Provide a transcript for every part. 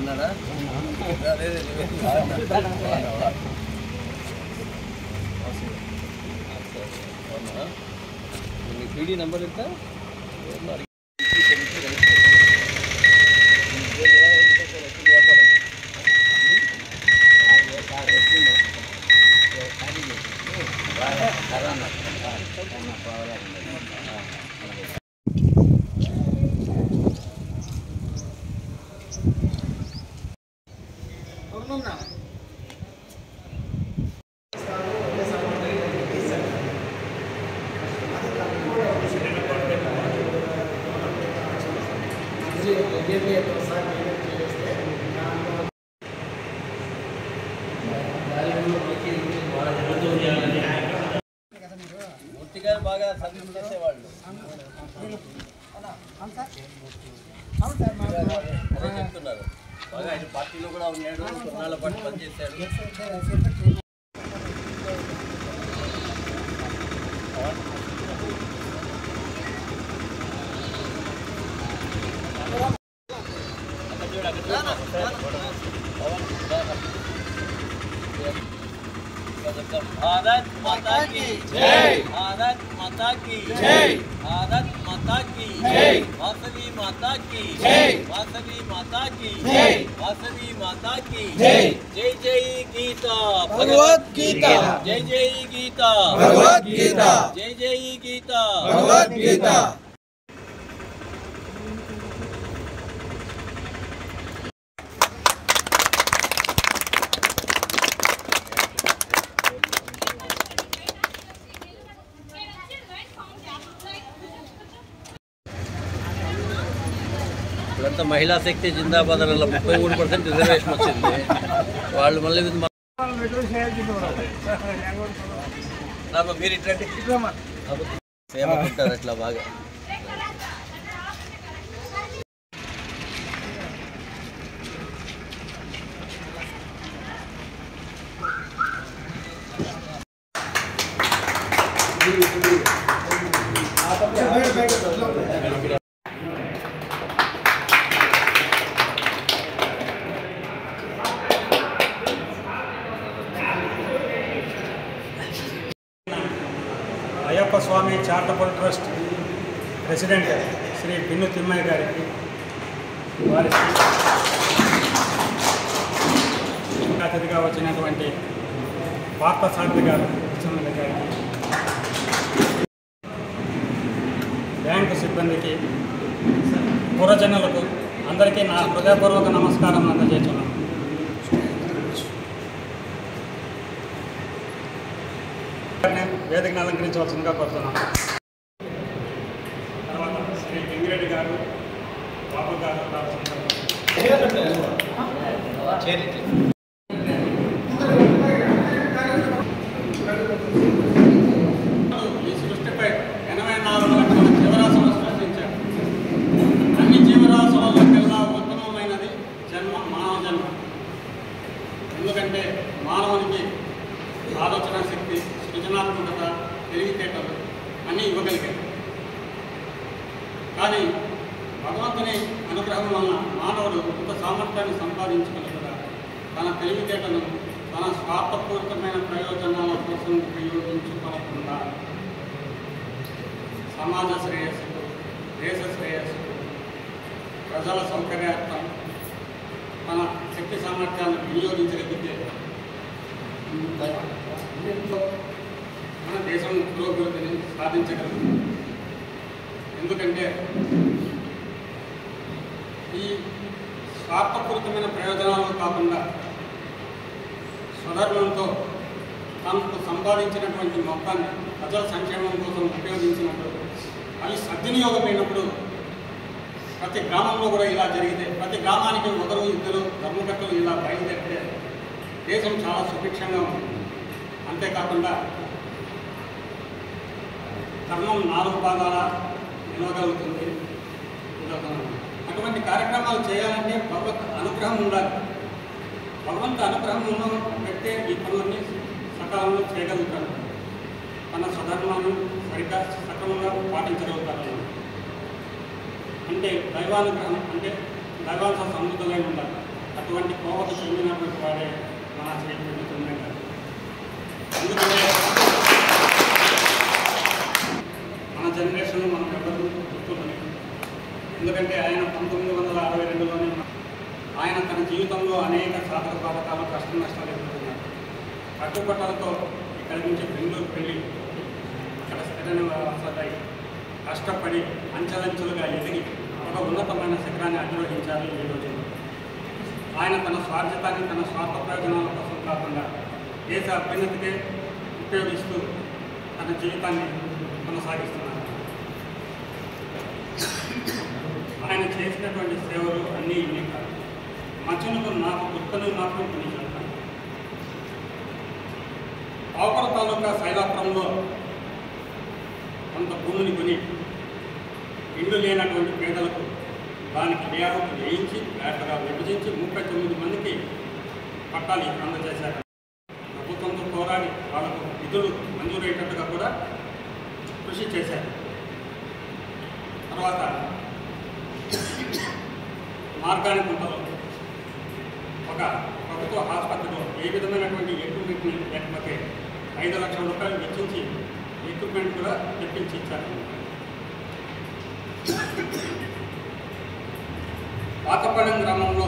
ఉన్నాడా? మీ PD number ఎంత? పూర్తిగా బాగా సర్వీస్ చేసేవాళ్ళు అదే చెప్తున్నారు. బాగా ఆయన పార్టీలో కూడా ఉన్నాడు, కొన్నాళ్ళ పాటు పనిచేశాడు. भारत माता की जय, भारत माता की जय, भारत माता की जय, वासवी माता की जय, वासवी माता की जय, वासवी माता की जय। जय जय गीता भगवत गीता, जय जय गीता भगवत गीता, जय जय गीता भगवत गीता। ఇప్పుడంతా మహిళా శక్తి జిందాబాద్ అలా 33% రిజర్వేషన్ వచ్చింది. వాళ్ళు మళ్ళీ మీరు ఇట్లాంటి సేమ ఉంటారు అట్లా బాగా. Ayyappa Swamy charitable trust president Shri Pinnu Thimmaiah గారికి, వారి అతిథిగా వచ్చినటువంటి పార్థసారథి గారు గారికి, బ్యాంకు సిబ్బందికి, పురజనులకు అందరికీ నా హృదయపూర్వక నమస్కారం అందజేస్తున్నాను. వేదికను అలంకరించవలసిందిగా కోరుతున్నాను. తర్వాత శ్రీ లింగిరెడ్డి గారు, బాబు గారు ఈ సృష్టిపై 84 లక్షల జీవరాశులను సృష్టించారు. అన్ని జీవరాశులలో కల్లా ఉత్తమమైనది మానవ జన్మ. ఎందుకంటే మానవునికి ఆలోచన శక్తి, సృజనాత్మకత, తెలివితేటలు అన్నీ ఇవ్వగలిగారు. కానీ భగవంతుని అనుగ్రహం వలన మానవుడు ఇంత సామర్థ్యాన్ని సంపాదించుకున్నట్టుగా తన తెలివితేటను తన స్వార్థపూరితమైన ప్రయోజనాల కోసం ఉపయోగించుకోకుండా సమాజ శ్రేయస్సుకు, దేశ శ్రేయస్సుకు, ప్రజల సౌకర్యార్థం తన శక్తి సామర్థ్యాన్ని వినియోగించగలిగితే మన దేశం పురోగతిని సాధించగలదు. ఎందుకంటే ఈ స్వార్థపూరితమైన ప్రయోజనాలు కాకుండా స్వధర్మంతో తనకు సంపాదించినటువంటి మొత్తాన్ని ప్రజల సంక్షేమం కోసం ఉపయోగించినప్పుడు, అవి సద్వినియోగమైనప్పుడు, ప్రతి గ్రామంలో కూడా ఇలా జరిగితే, ప్రతి గ్రామానికి ఒకరు ఇద్దరు ధర్మకర్తలు ఇలా బయలుదేరితే దేశం చాలా సుభిక్షంగా ఉంటుంది. అంతేకాకుండా ధర్మం 4 భాగాల నిలవగలుగుతుంది. అటువంటి కార్యక్రమాలు చేయాలంటే భగవత్ అనుగ్రహం ఉండాలి. భగవంతు అనుగ్రహం ఉన్న వ్యక్తే ఈ పనులన్నీ సకాలంలో చేయగలుగుతారు. తన స్వధర్మాన్ని సరిగ్గా సక్రమంగా పాటించగలుగుతారు. అంటే దైవానుగ్రహం అంటే దైవాంశ సమృద్ధులై ఉండాలి. అటువంటి కోవకు చెందినటువంటి వాడే మన శ్రీపతి చంద్రయ్య గారు. అందుకనే మన జనరేషన్ మనం ఎవరు గుర్తుండదు. ఎందుకంటే ఆయన 1962లోనే ఆయన తన జీవితంలో అనేక సాధక బాధకాలు కష్ట నష్టాలు ఎదుర్కొన్నారు. కట్టుబట్టలతో ఇక్కడి నుంచి బెంగళూరు వెళ్ళి అక్కడ స్థిర నివాసాలై కష్టపడి అంచెలంచెలుగా ఎదిగి ఒక ఉన్నతమైన శిఖరాన్ని అధిరోహించారు ఈ రోజుల్లో. ఆయన తన స్వార్థతాన్ని తన స్వార్థ ప్రయోజనాల కోసం కాకుండా దేశ అభ్యున్నతికే ఉపయోగిస్తూ తన జీవితాన్ని కొనసాగిస్తున్నారు. ఆయన చేసినటువంటి సేవలు అన్నీ ఇన్ని కాదు. మధ్యలో నాకు గుర్తుని మాత్రం కొన్ని చెప్తాను. ఆవకర తాలూకా శైలాపురంలో కొంత భూమిని కొని ఇల్లు లేనటువంటి పేదలకు దానికి లేఅవుట్ వేయించి ఫ్లాట్గా విభజించి 39 మందికి పట్టాలు అందజేశారు. ప్రభుత్వంతో పోరాడి వాళ్ళకు నిధులు మంజూరయ్యేటట్టుగా కూడా కృషి చేశారు. తర్వాత మార్గానికుంటలో ఒక ప్రభుత్వ ఆసుపత్రిలో ఏ విధమైనటువంటి ఎక్విప్మెంట్ లేకపోతే 5 లక్షల రూపాయలు వెచ్చించి ఎక్విప్మెంట్ కూడా తెప్పించి ఇచ్చారు. పాతపాలెం గ్రామంలో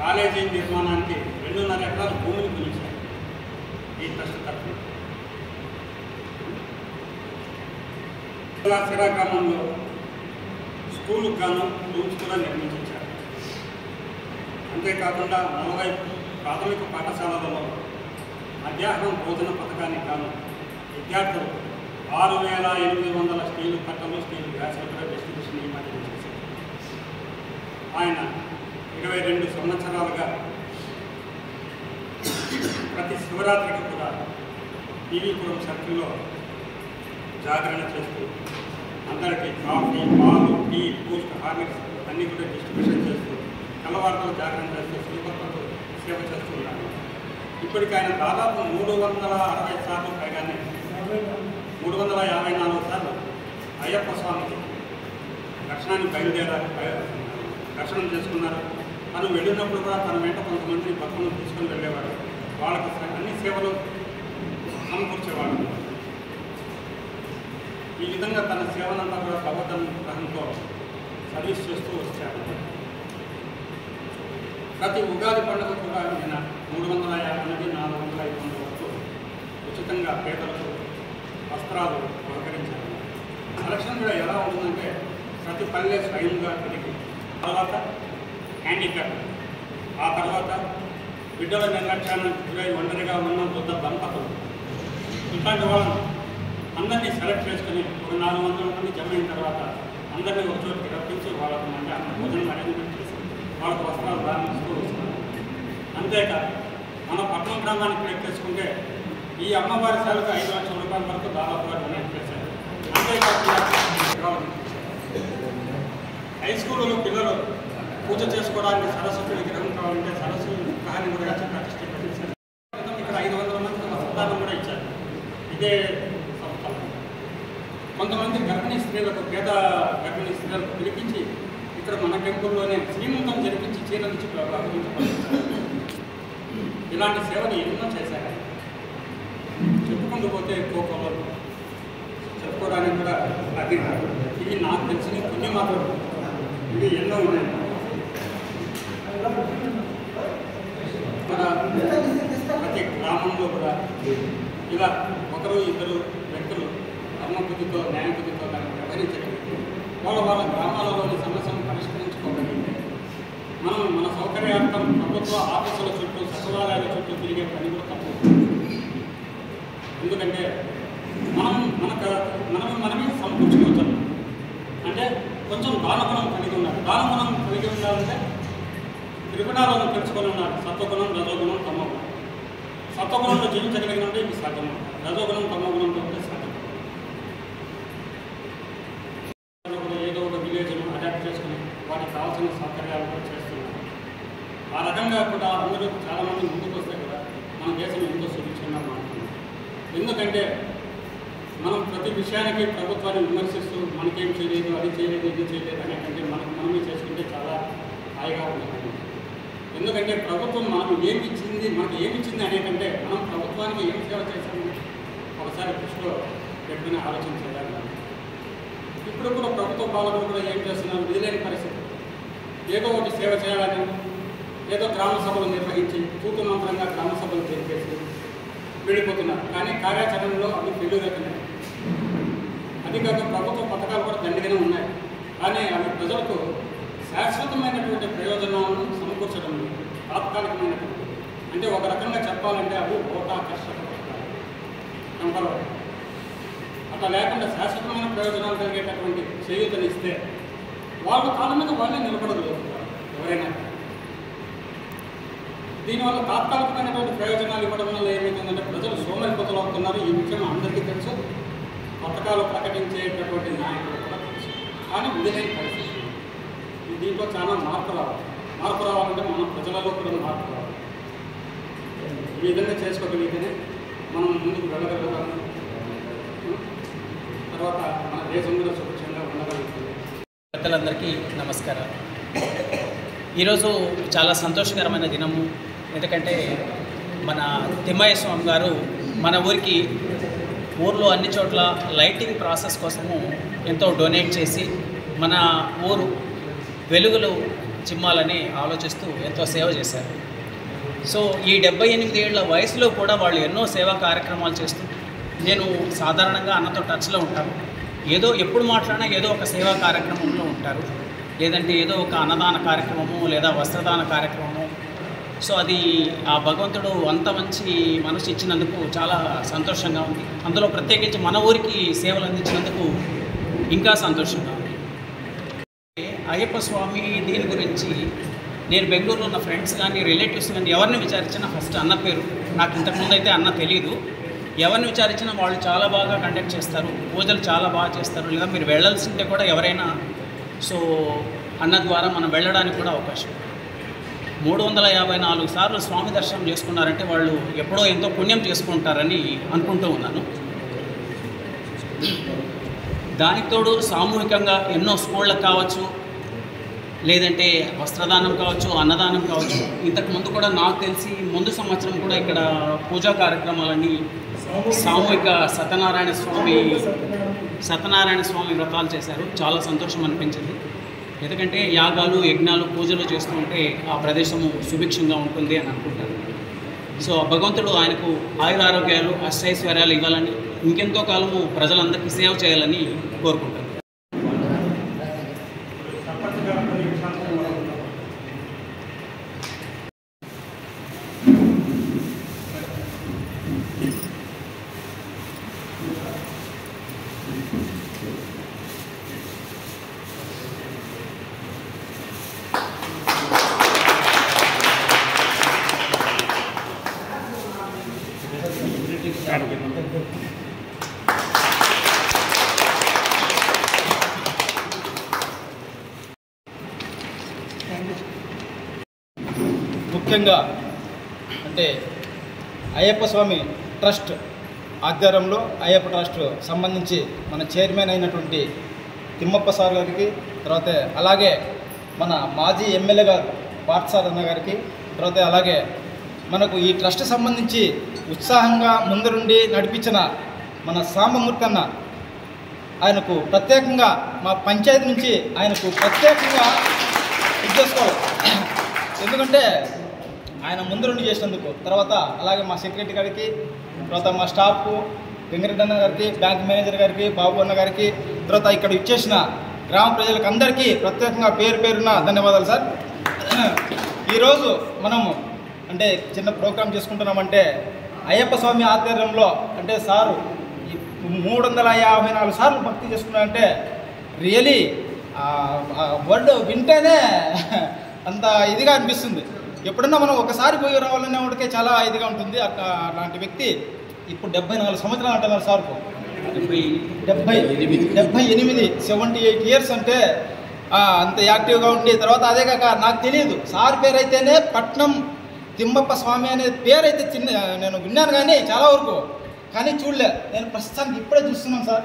కాలేజీ నిర్మాణానికి 2.5 ఎకరాల భూమిని కొనిచ్చారు ఈ ట్రస్ట్ తరఫున. సిరా గ్రామంలో స్కూలుకు గాను రూమ్స్ కూడా నిర్మించారు. అంతేకాకుండా 40 ప్రాథమిక పాఠశాలలలో మధ్యాహ్నం భోజన పథకానికి గాను విద్యార్థులు 6,800 స్టీలు కట్టలు స్టీలు గ్లాసులు కూడా డిస్ట్రిబ్యూషన్ నియమాలు చేశారు. ఆయన 22 సంవత్సరాలుగా ప్రతి శివరాత్రికి కూడా టీవీపురం సర్కిల్లో జాగరణ చేస్తూ అందరికీ కాఫీ, పాలు, టీ, బూస్ట్, హార్లిక్స్ అన్నీ కూడా డిస్ట్రిబ్యూషన్ చేస్తూ తెల్లవారులు జాగరణ చేస్తూ శ్రీభక్తులకు సేవ చేస్తున్నారు. ఇప్పటికి ఆయన దాదాపు 360 సార్లు పైగానే 354 సార్లు అయ్యప్ప స్వామికి దర్శనాన్ని దర్శనం చేసుకున్నారు. తను వెళ్ళినప్పుడు కూడా తన వెంట కొంతమందిని భక్తులను తీసుకొని వెళ్ళేవాడు. వాళ్ళకు అన్ని సేవలు సమకూర్చేవాడు. ఈ విధంగా తన సేవనంతా కూడా భగవద్గ్రహంతో సర్వీస్ చేస్తూ వచ్చారు. ప్రతి ఉగాది పండుగ కూడా ఆయన 350 నుండి 450 వరకు ఉచితంగా పేదలకు వస్త్రాలు బహుకరించారు. సెలక్షన్ కూడా ఎలా ఉంటుందంటే ప్రతి పల్లె స్వయంగా తిరిగి తర్వాత హ్యాండిక్యాప్, ఆ తర్వాత బిడ్డల నిర్లక్ష్యాన్ని గురై ఒంటరిగా ఉన్న వృద్ధ దంపతులు, ఇట్లాంటి వాళ్ళను అందరినీ సెలెక్ట్ చేసుకుని ఒక 400 మంది జమ అయిన తర్వాత అందరినీ ఒక చోటుకి రప్పించి వాళ్ళకు మంచి భోజనం అరేంజ్మెంట్ చేసి వాళ్ళకు వస్త్రాలు ప్రారంభిస్తూ వస్తున్నారు. అంతేకాదు మన పట్టణ గ్రామానికి క్రియేట్ చేసుకుంటే ఈ అమ్మవారి సేవకు 5 లక్షల రూపాయల వరకు దాదాపుగా డొనేట్ చేశారు. అంతేకాకుండా హై స్కూళ్ళలో పిల్లలు పూజ చేసుకోవడానికి సరస్వతి విగ్రహం కావాలంటే సరస్వతి విగ్రహాన్ని కూడా ప్రతిష్ఠ పెట్టించారు. ఇక్కడ 500 మందికి వస్త్రాలను కూడా ఇచ్చారు. ఇదే సంస్థ కొంతమంది గర్భిణీ స్త్రీలకు పేద గర్భిణీ స్త్రీలకు పిలిపించి ఇక్కడ మన టెంపుల్లోనే శ్రీమంతం జరిపించి చీరలిచ్చి ప్రారంభించబడుతున్నారు. ఇలాంటి సేవలు ఎన్నో చేశారు. చెప్పుకుంటూ పోతే కోపంలో చెప్పుకోవడానికి కూడా అది ఇవి నాకు తెలిసిన కొన్ని మాత్రం ఇవి ఎన్నో ఉన్నాయి. మన ప్రతి గ్రామంలో కూడా ఇలా ఒకరు ఇద్దరు వ్యక్తులు ధర్మబుద్ధితో న్యాయబుద్ధితో దాన్ని వ్యవహరించగలిగితే వాళ్ళ గ్రామాలలోని సమస్యను పరిష్కరించుకోగలిగితే మనం మన సౌకర్యార్థం ప్రభుత్వ ఆఫీసుల చుట్టూ సచివాలయాల చుట్టూ తిరిగే పని కూడా తప్పు. ఎందుకంటే మనమే సమకూర్చుకోవచ్చు. అంటే కొంచెం దానగుణం కలిగి ఉన్నారు. దానగుణం కలిగి ఉండాలంటే త్రిగుణాలను పెంచుకొని ఉన్నారు. సత్వగుణం, రజోగుణం, తమోగుణం. సత్వగుణంలో జీవించగలిగినట్టే ఇది సాధ్యం. రజోగుణం, తమోగుణంతో ఉంటే సాధ్యం. ఏదో ఒక విలేజ్ను అడాప్ట్ చేసుకుని వాటికి కావాల్సిన సౌకర్యాలు కూడా చేస్తున్నారు. ఆ రకంగా కూడా అందరూ చాలామంది ముందుకు వస్తే కూడా మన దేశం ఎంతో సుభిక్షంగా మారుతుంది. ఎందుకంటే మనం ప్రతి విషయానికి ప్రభుత్వాన్ని విమర్శిస్తూ మనకేం చేయలేదు, అది చేయలేదు, ఇది చేయలేదు అనేకంటే మనమే చేసుకుంటే చాలా హాయిగా ఉంటుంది. ఎందుకంటే ప్రభుత్వం మనకు ఏమి ఇచ్చింది, మనకి ఏమి ఇచ్చింది అనేకంటే మనం ప్రభుత్వానికి ఏం సేవ చేశాము ఒకసారి దృష్టిలో పెట్టుకుని ఆలోచించేయాలి. ఇప్పుడు కూడా ప్రభుత్వ పాలకులు కూడా ఏం చేస్తున్నారు, వీలైన పరిస్థితి. ఏదో ఒకటి సేవ చేయాలని ఏదో గ్రామ సభలు నిర్వహించి తూతుమంత్రంగా గ్రామ సభలు జరిపేసి వెళ్ళిపోతున్నారు. కానీ కార్యాచరణలో అవి ఫెయిల్యూర్ అవుతున్నాయి. అది కాక ప్రభుత్వ పథకాలు కూడా దండిగానే ఉన్నాయి. కానీ అవి ప్రజలకు శాశ్వతమైనటువంటి ప్రయోజనాలను సమకూర్చడం లేదు, తాత్కాలికమైనటువంటి. అంటే ఒక రకంగా చెప్పాలంటే అవి ఓటాకర్షక పథకాలు నంబర్ 1. అట్లా లేకుండా శాశ్వతమైన ప్రయోజనాలు కలిగేటటువంటి చేయూతనిస్తే వాళ్ళ కాళ్ళ మీద వాళ్ళే నిలబడగలుగుతారు ఎవరైనా. దీనివల్ల తాత్కాలికమైనటువంటి ప్రయోజనాలు ఇవ్వడం వల్ల ఏమవుతుందంటే ప్రజలు సోమరిపోతులు అవుతున్నారు. ఈ విషయం అందరికీ తెలుసు, పథకాలు ప్రకటించేటటువంటి నాయకులు కూడా తెలుసు. కానీ విధమైన పరిస్థితి దీంట్లో చాలా మార్పు రావాలంటే మన ప్రజలలో కూడా మార్పు రావాలి. ఈ విధంగా చేసుకోగలిగితేనే మనం ముందుకు వెళ్ళగలుగుతాము. తర్వాత మన దేశం కూడా సురక్షంగా ఉండగలుగుతుంది. పెద్దలందరికీ నమస్కారం. ఈరోజు చాలా సంతోషకరమైన దినము. ఎందుకంటే మన తిమ్మయ్య స్వామి గారు మన ఊర్లో అన్ని చోట్ల లైటింగ్ ప్రాసెస్ కోసము ఎంతో డొనేట్ చేసి మన ఊరు వెలుగులు చిమ్మాలని ఆలోచిస్తూ ఎంతో సేవ చేశారు. సో ఈ 78 ఏళ్ల వయసులో కూడా వాళ్ళు ఎన్నో సేవా కార్యక్రమాలు చేస్తూ, నేను సాధారణంగా అన్నతో టచ్లో ఉంటాను. ఏదో ఎప్పుడు మాట్లాడినా ఏదో ఒక సేవా కార్యక్రమంలో ఉంటారు, లేదంటే ఏదో ఒక అన్నదాన కార్యక్రమము లేదా వస్త్రదాన కార్యక్రమము. సో అది ఆ భగవంతుడు అంత మంచి మనసు ఇచ్చినందుకు చాలా సంతోషంగా ఉంది. అందులో ప్రత్యేకించి మన ఊరికి సేవలు అందించినందుకు ఇంకా సంతోషంగా ఉంది. అయ్యప్ప స్వామి దీని గురించి నేను బెంగళూరులో ఉన్న ఫ్రెండ్స్ కానీ రిలేటివ్స్ కానీ ఎవరిని విచారించినా ఫస్ట్ అన్న పేరు. నాకు ఇంతకుముందు అయితే అన్న తెలియదు. ఎవరిని విచారించినా వాళ్ళు చాలా బాగా కండక్ట్ చేస్తారు, పూజలు చాలా బాగా చేస్తారు. లేదా మీరు వెళ్ళాల్సిందే కూడా ఎవరైనా సో అన్న ద్వారా మనం వెళ్ళడానికి కూడా అవకాశం. 354 సార్లు స్వామి దర్శనం చేసుకున్నారంటే వాళ్ళు ఎప్పుడో ఎంతో పుణ్యం చేసుకుంటారని అనుకుంటూ ఉన్నాను. దానికి తోడు సామూహికంగా ఎన్నో స్కూళ్ళకు కావచ్చు, లేదంటే వస్త్రదానం కావచ్చు, అన్నదానం కావచ్చు. ఇంతకుముందు కూడా నాకు తెలిసి ముందు సంవత్సరం కూడా ఇక్కడ పూజా కార్యక్రమాలన్నీ సామూహిక సత్యనారాయణ స్వామి వ్రతాలు చేశారు. చాలా సంతోషం అనిపించింది. ఎందుకంటే యాగాలు, యజ్ఞాలు, పూజలు చేస్తూ ఉంటే ఆ ప్రదేశము సుభిక్షంగా ఉంటుంది అని అనుకుంటారు. సో భగవంతుడు ఆయనకు ఆయురారోగ్యాలు, అష్టైశ్వర్యాలు ఇవ్వాలని, ఇంకెంతో కాలము ప్రజలందరికీ సేవ చేయాలని కోరుకుంటారు. ముఖ్యంగా అంటే అయ్యప్ప స్వామి ట్రస్ట్ ఆధ్వర్యంలో అయ్యప్ప ట్రస్ట్ సంబంధించి మన చైర్మన్ అయినటువంటి తిమ్మప్ప సార్ గారికి, తర్వాత అలాగే మన మాజీ ఎమ్మెల్యే గారు పార్థసారథి అన్న గారికి, తర్వాత అలాగే మనకు ఈ ట్రస్ట్ సంబంధించి ఉత్సాహంగా ముందరుండి నడిపించిన మన సాంబమూర్తి అన్న, ఆయనకు ప్రత్యేకంగా మా పంచాయతీ నుంచి ఆయనకు ప్రత్యేకంగా ఇది చేసుకోవాలి. ఎందుకంటే ఆయన ముందరుండి చేసినందుకు. తర్వాత అలాగే మా సెక్రటరీ గారికి, తర్వాత మా స్టాఫ్ వెంకరెడ్డి అన్న గారికి, బ్యాంక్ మేనేజర్ గారికి, బాబు అన్న గారికి, తర్వాత ఇక్కడ ఇచ్చేసిన గ్రామ ప్రజలకు అందరికీ ప్రత్యేకంగా పేరున ధన్యవాదాలు సార్. ఈరోజు మనము అంటే చిన్న ప్రోగ్రాం చేసుకుంటున్నామంటే అయ్యప్ప స్వామి ఆధ్వర్యంలో అంటే సారు 354 సార్లు భక్తి చేసుకున్నారంటే రియలీ వర్డ్ వింటేనే అంత ఇదిగా అనిపిస్తుంది. ఎప్పుడన్నా మనం ఒకసారి పోయి రావాలనే వాడికే చాలా ఇదిగా ఉంటుంది. అలాంటి వ్యక్తి ఇప్పుడు 74 సంవత్సరాలు అంటున్నారు సార్కు. 78 78 ఇయర్స్ అంటే అంత యాక్టివ్గా ఉండి, తర్వాత అదే కాక నాకు తెలియదు సార్ పేరు అయితేనే పట్నం తిమ్మప్ప స్వామి అనే పేరు అయితే నేను విన్నాను కానీ చాలా వరకు, కానీ చూడలే. నేను ప్రస్తుతానికి ఇప్పుడే చూస్తున్నాను సార్.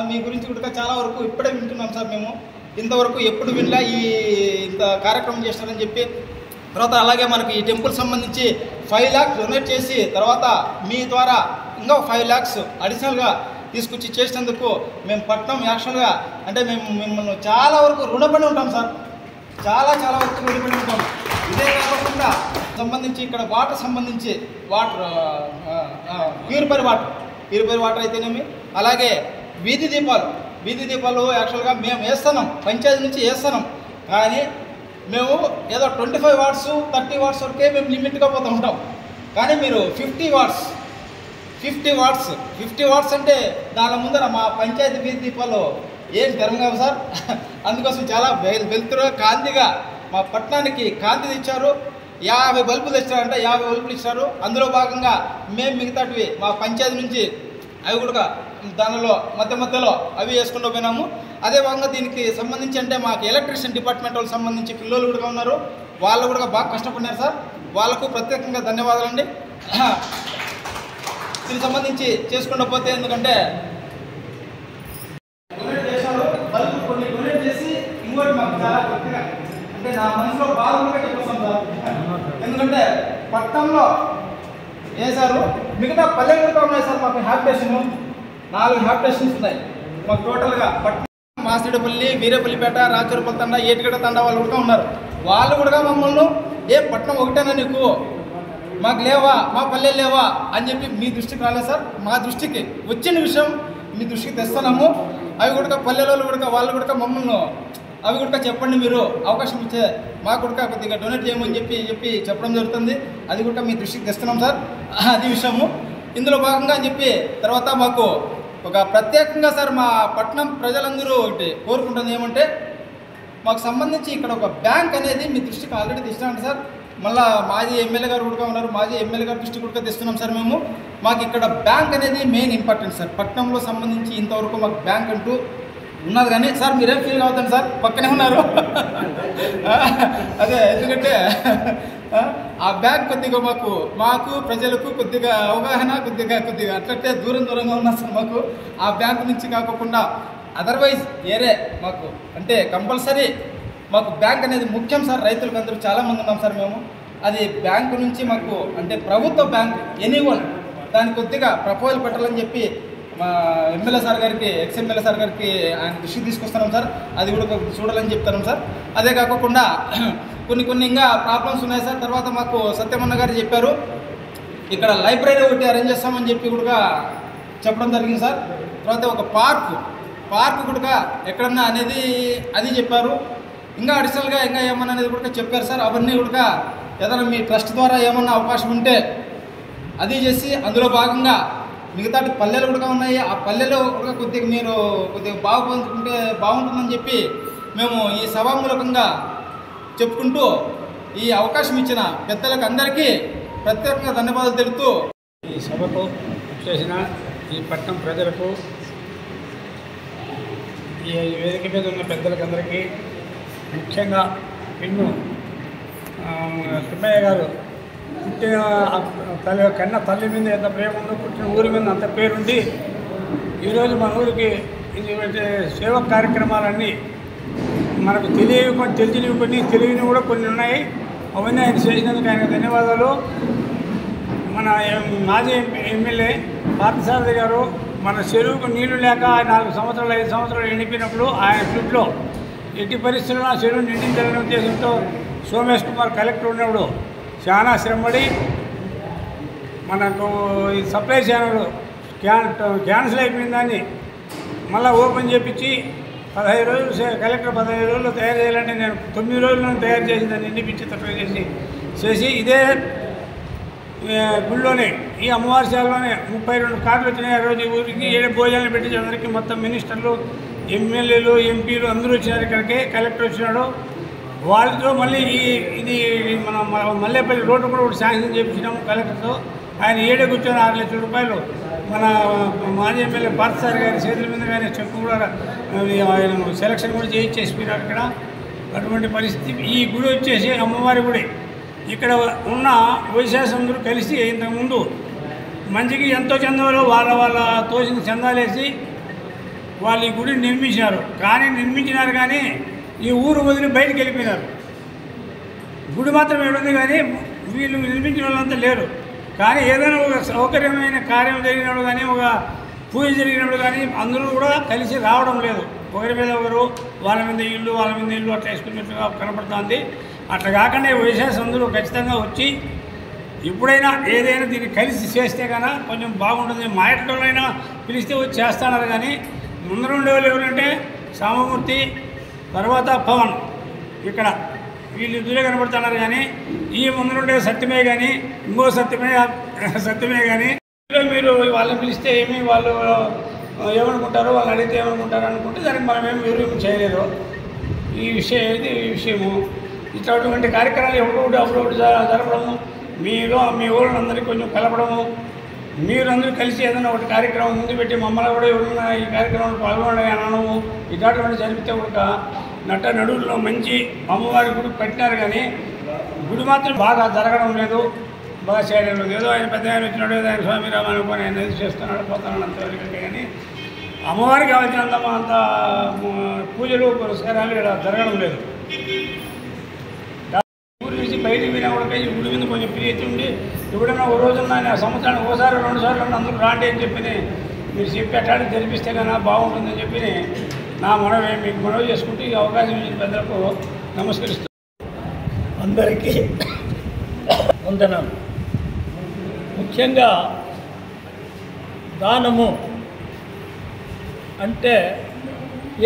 మీ గురించి కూడా చాలా వరకు ఇప్పుడే వింటున్నాం సార్. మేము ఇంతవరకు ఎప్పుడు వినలే ఈ ఇంత కార్యక్రమం చేస్తారని చెప్పి తర్వాత అలాగే మనకి ఈ టెంపుల్ సంబంధించి 5 lakhs డొనేట్ చేసి తర్వాత మీ ద్వారా ఇంకా 5 lakhs అడిషనల్గా తీసుకొచ్చి చేసినందుకు మేము పట్నం యాక్చువల్గా అంటే మేము మిమ్మల్ని చాలా వరకు రుణపడి ఉంటాం సార్. చాలా వరకు రుణపడి ఉంటాం. ఇదే కాకుండా సంబంధించి ఇక్కడ వాటర్ సంబంధించి ప్యూరిఫైర్ వాటర్ అయితేనేమి, అలాగే వీధి దీపాలు యాక్చువల్గా మేము వేస్తున్నాం, పంచాయతీ నుంచి వేస్తున్నాం. కానీ మేము ఏదో 25 watts 30 watts వరకే మేము లిమిట్గా పోతూ ఉంటాం. కానీ మీరు 50 watts అంటే దాని ముందర మా పంచాయతీ వీధి దీపాలు ఏం తెరంగావు సార్. అందుకోసం చాలా వెలుతురు కాంతిగా మా పట్టణానికి కాంతి తెచ్చారు. 50 బల్బులు తెచ్చారంటే 50 బల్బులు ఇచ్చారు. అందులో భాగంగా మేము మిగతాటివి మా పంచాయతీ నుంచి అవి కూడా దానిలో మధ్యలో అవి వేసుకుంటూ పోయినాము. అదే భాగంగా దీనికి సంబంధించి అంటే మాకు ఎలక్ట్రిషియన్ డిపార్ట్మెంట్ వాళ్ళకి సంబంధించి పిల్లలు కూడా ఉన్నారు. వాళ్ళు కూడా బాగా కష్టపడినారు సార్. వాళ్ళకు ప్రత్యేకంగా ధన్యవాదాలండి. దీనికి సంబంధించి చేసుకుంటూ పోతే ఎందుకంటే డొనేట్ చేశారు, బల్బు కొన్ని డొనేట్ చేసి ఇంకోటి మాకు చాలా గట్టిగా అంటే నా మనసులో బాధ కూడా చెప్పేస్తాం సార్. ఎందుకంటే పట్టణంలో వేశారు, మిగతా పల్లెలు కూడా ఉన్నాయి సార్. మాకు హ్యాబిటేషన్ 4 హ్యాబిటేషన్స్ ఉన్నాయి మాకు టోటల్గా. పట్టణం మాసిడిపల్లి, వీరేపల్లిపేట, రాచూరుపల్లి తండా, ఏటిగడ్డ తండా వాళ్ళు కూడా ఉన్నారు. వాళ్ళు కూడా మమ్మల్ని పట్టణం ఒకటేనా నీకు, మాకు లేవా, మా పల్లెలు లేవా అని చెప్పి మీ దృష్టికి రాలేదు సార్. మా దృష్టికి వచ్చిన విషయం మీ దృష్టికి తెస్తున్నాము. అవి కూడా పల్లెలలో కూడా వాళ్ళు కూడా మమ్మల్ని అవి కూడా చెప్పండి, మీరు అవకాశం ఇచ్చే మాకు కూడా కొద్దిగా డొనేట్ చేయమని చెప్పి చెప్పడం జరుగుతుంది. అది కూడా మీ దృష్టికి తెస్తున్నాం సార్. అది విషయము ఇందులో భాగంగా అని చెప్పి తర్వాత మాకు ఒక ప్రత్యేకంగా సార్ మా పట్టణం ప్రజలందరూ ఒకటి కోరుకుంటుంది ఏమంటే మాకు సంబంధించి ఇక్కడ ఒక బ్యాంక్ అనేది మీ దృష్టికి ఆల్రెడీ తెచ్చినాం సార్. మళ్ళీ మాజీ ఎమ్మెల్యే గారు కూడా ఉన్నారు, మాజీ ఎమ్మెల్యే గారి దృష్టి కూడా తెస్తున్నాం సార్. మాకు ఇక్కడ బ్యాంక్ అనేది మెయిన్ ఇంపార్టెంట్ సార్. పట్టణంలో సంబంధించి ఇంతవరకు మాకు బ్యాంక్ అంటూ ఉన్నది కానీ సార్ మీరేం ఫీల్ అవుతుంది సార్, పక్కనే ఉన్నారు. అదే ఎందుకంటే ఆ బ్యాంక్ కొద్దిగా మాకు ప్రజలకు కొద్దిగా అవగాహన కొద్దిగా అట్లట్టే దూరంగా ఉన్నారు సార్. మాకు ఆ బ్యాంకు నుంచి కాకుండా అదర్వైజ్ వేరే మాకు అంటే కంపల్సరీ మాకు బ్యాంక్ అనేది ముఖ్యం సార్. రైతులకు అందరూ చాలామంది ఉన్నాం సార్ మేము. అది బ్యాంకు నుంచి మాకు అంటే ప్రభుత్వ బ్యాంక్ ఎనీవన్ దానికి కొద్దిగా ప్రపోజల్ పెట్టాలని చెప్పి మా ఎమ్మెల్యే సార్ గారికి ఎక్స్ఎమ్మెల్యే సార్ గారికి ఆయన దృష్టికి తీసుకొస్తున్నాం సార్. అది కూడా చూడాలని చెప్తున్నాం సార్. అదే కాకుండా కొన్ని ఇంకా ప్రాబ్లమ్స్ ఉన్నాయి సార్. తర్వాత మాకు సత్యమన్న గారు చెప్పారు ఇక్కడ లైబ్రరీ ఒకటి అరేంజ్ చేస్తామని చెప్పి కూడా చెప్పడం జరిగింది సార్. తర్వాత ఒక పార్క్ కూడా ఎక్కడన్నా అనేది అది చెప్పారు. ఇంకా అడిషనల్గా ఇంకా ఏమన్నా అనేది కూడా చెప్పారు సార్. అవన్నీ కూడా ఏదైనా మీ ట్రస్ట్ ద్వారా ఏమన్నా అవకాశం ఉంటే అది చేసి అందులో భాగంగా మిగతా పల్లెలు కూడా ఉన్నాయి. ఆ పల్లెలో కూడా కొద్దిగా బాగుంటే బాగుంటుందని చెప్పి మేము ఈ సభామూలకంగా చెప్పుకుంటూ ఈ అవకాశం ఇచ్చిన పెద్దలకు అందరికీ ప్రత్యేకంగా ధన్యవాదాలు తెలుపుతూ ఈ సభకు చేసిన ఈ పట్టణం ప్రజలకు ఈ వేదిక మీద ఉన్న పెద్దలకు అందరికీ ముఖ్యంగా పిన్ను తిమ్మయ్య గారు పుట్టిన కన్న తల్లి మీద ఎంత ప్రేమ ఉందో పుట్టిన ఊరి మీద అంత పేరుండి ఈరోజు మన ఊరికి ఇది సేవా కార్యక్రమాలన్నీ మనకు తెలిసినవి కూడా కొన్ని ఉన్నాయి. అవన్నీ ఆయన చేసినందుకు ఆయనకు ధన్యవాదాలు. మన మాజీ ఎమ్మెల్యే పార్థసారథి గారు మన చెరువుకు నీళ్లు లేక 4 సంవత్సరాలు 5 సంవత్సరాలు ఎండిపోయినప్పుడు ఆయన ఫ్లిప్లో ఎట్టి పరిస్థితుల్లో ఆ చెరువు నిండించాలనే ఉద్దేశంతో సోమేష్ కుమార్ కలెక్టర్ ఉన్నప్పుడు చాలా శ్రమపడి మనకు ఈ సప్లై ఛానల్ క్యాన్సిల్ అయిపోయిన దాన్ని మళ్ళీ ఓపెన్ చేయించి 15 రోజులు కలెక్టర్ 15 రోజుల్లో తయారు చేయాలంటే నేను 9 రోజుల్లో తయారు చేసి దాన్ని నిండిపించి తప్ప చేసి ఇదే గుళ్ళోనే ఈ అమ్మవారి శాలలోనే 32 కార్డులు వచ్చినాయి. ఆ రోజు ఊరికి 7 భోజనాలు పెట్టి అందరికీ మొత్తం మినిస్టర్లు ఎమ్మెల్యేలు ఎంపీలు అందరూ వచ్చినారు. ఇక్కడికి కలెక్టర్ వచ్చినాడు. వాళ్ళతో మళ్ళీ ఇది మన మల్లేపల్లి రోడ్డు కూడా ఒకటి శాంక్షన్ చేయించినాము కలెక్టర్తో. ఆయన 7 కూర్చొని 6 లక్షల రూపాయలు మన మాజీ ఎమ్మెల్యే పార్థసారథి గారి చేతుల మీద కానీ చెప్పు కూడా ఆయన సెలక్షన్ కూడా చేయించేసిపోయినారు ఇక్కడ. అటువంటి పరిస్థితి. ఈ గుడి వచ్చేసి అమ్మవారి గుడి. ఇక్కడ ఉన్న వైశాసందరూ కలిసి ఇంతకుముందు మంచికి ఎంతో చందాలు వాళ్ళ తోసిన చందాలేసి వాళ్ళు ఈ గుడిని నిర్మించినారు. కానీ ఈ ఊరు వదిలి బయటికి వెళ్ళిపోయినారు. గుడి మాత్రం ఏడుంది కానీ వీళ్ళు నిర్మించిన వాళ్ళంతా లేరు. కానీ ఏదైనా ఒక సౌకర్యమైన కార్యం జరిగినప్పుడు కానీ ఒక పూజ జరిగినప్పుడు కానీ అందరూ కూడా కలిసి రావడం లేదు. ఒకరి మీద ఒకరు వాళ్ళ మీద ఇల్లు అట్లా వేసుకున్నట్టుగా కనపడుతుంది. అట్లా కాకుండా వైశాస్ అందరూ ఖచ్చితంగా వచ్చి ఎప్పుడైనా ఏదైనా దీన్ని కలిసి చేస్తే కన్నా కొంచెం బాగుంటుంది. మా ఇంట్లోనైనా పిలిస్తే వచ్చి చేస్తున్నారు. కానీ ముందర ఉండేవాళ్ళు ఎవరంటే సామమూర్తి, తర్వాత పవన్, ఇక్కడ వీళ్ళు ఇద్దరే కనపడుతున్నారు. కానీ ఈ ముందరుండే సత్యమే కానీ ఇంకో సత్యమే కానీ మీరు వాళ్ళని పిలిస్తే ఏమి వాళ్ళు ఏమనుకుంటారో, వాళ్ళని అడిగితే ఏమనుకుంటారు అనుకుంటే దానికి మనం ఏమి వివరం చేయలేదు. ఈ విషయము ఇట్లాంటి కార్యక్రమాలు అప్పుడొకటి జరపడము, మీలో మీ ఊళ్ళందరికీ కొంచెం కలపడము, మీరందరూ కలిసి ఏదైనా ఒకటి కార్యక్రమం ముందు పెట్టి మమ్మల్ని కూడా ఎవరైనా ఈ కార్యక్రమంలో పాల్గొనడం అనడము ఇట్లాంటివన్నీ జరిపితే కూడా నడువుల్లో మంచి అమ్మవారి గుడి పెట్టినారు. కానీ గుడి మాత్రం బాగా జరగడం లేదు, బాగా చేయడం లేదు. ఏదో ఆయన పెద్ద ఆయన వచ్చినాడు, ఏదో ఆయన స్వామి రామ అనుకొని ఆయన ఏది చేస్తున్నాడు పోతున్నాడు అంతవరకు. కానీ అమ్మవారికి కావాల్సినంత అంత పూజలు పురస్కారాలు ఇక్కడ జరగడం లేదు. ఊరి నుంచి బయటికి పోయినా కూడా గుడి మీద కొంచెం ప్రియత ఉండి ఎప్పుడైనా ఓ రోజున ఆయన సంవత్సరానికి ఒకసారి 2 సార్లు అందరూ రాండి అని చెప్పి మీరు చెప్పి అట్లాంటి జరిపిస్తే కన్నా బాగుంటుందని చెప్పి నా మీకు మనవి చేసుకుంటూ ఈ అవకాశం ఇచ్చిన పెద్దలకు నమస్కరిస్తున్నాను. అందరికీ వందనాలు. ముఖ్యంగా దానము అంటే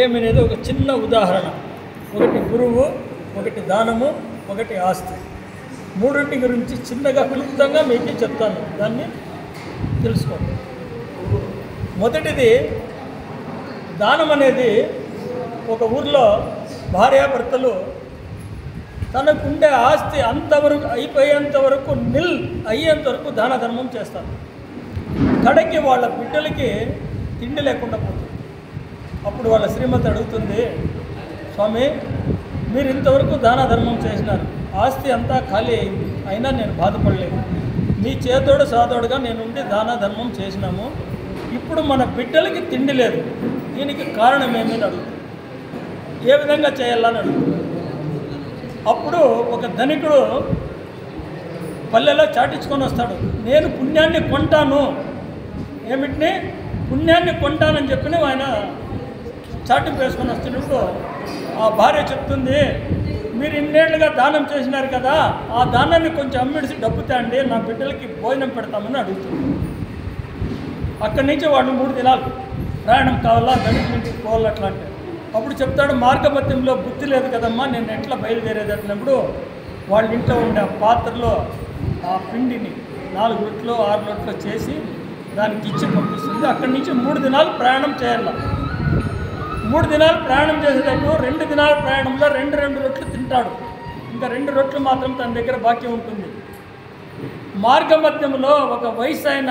ఏమనేది ఒక చిన్న ఉదాహరణ. ఒకటి గురువు, ఒకటి దానము, ఒకటి ఆస్తి. మూడింటి గురించి చిన్నగా క్లుప్తంగా మీకు చెప్తాను, దాన్ని తెలుసుకోండి. మొదటిది దానం అనేది ఒక ఊర్లో భార్యాభర్తలు తనకుండే ఆస్తి అంతవరకు అయిపోయేంత వరకు అయ్యేంత వరకు దాన ధర్మం చేస్తారు. కడకి వాళ్ళ బిడ్డలకి తిండి లేకుండా పోతుంది. అప్పుడు వాళ్ళ శ్రీమతి అడుగుతుంది, స్వామి మీరు ఇంతవరకు దాన ధర్మం చేసినారు, ఆస్తి అంతా ఖాళీ అయింది, అయినా నేను బాధపడలేదు. మీ చేతోడు సాతోడుగా నేనుండి దాన ధర్మం చేసినాము, ఇప్పుడు మన బిడ్డలకి తిండి లేదు, దీనికి కారణం ఏమని అడుగుతుంది. ఏ విధంగా చేయాలని అడుగుతుంది. అప్పుడు ఒక ధనికుడు పల్లెలో చాటించుకొని వస్తాడు, నేను పుణ్యాన్ని కొంటాను, ఏమిటిని పుణ్యాన్ని కొంటానని చెప్పి ఆయన చాటింపు వేసుకొని వస్తున్నప్పుడు ఆ భార్య చెప్తుంది, మీరు ఇన్నేళ్లుగా దానం చేసినారు కదా, ఆ దానాన్ని కొంచెం అమ్మిడిసి డబ్బు తేండి, నా బిడ్డలకి భోజనం పెడతామని అడుగుతుంది. అక్కడి నుంచి వాడు 3 దినాలు ప్రయాణం కావాలా, ధనికుల ఇంటికి పోవాలి అట్లాంటి. అప్పుడు చెప్తాడు, మార్గమధ్యంలో బుద్ధి లేదు కదమ్మా, నేను ఎట్లా బయలుదేరేది అన్నప్పుడు వాళ్ళ ఇంట్లో ఉండే ఆ పాత్రలో ఆ పిండిని 4 రొట్లు 6 రొట్లు చేసి దానికి ఇచ్చి పంపిస్తుంది. అక్కడి నుంచి 3 దినాలు ప్రయాణం చేయాలి. 3 దినాలు ప్రయాణం చేసేటప్పుడు 2 దినాల ప్రయాణంలో 2 రొట్లు తింటాడు, ఇంకా 2 రొట్లు మాత్రం తన దగ్గర బాకీ ఉంటుంది. మార్గమధ్యంలో ఒక వయసు అయిన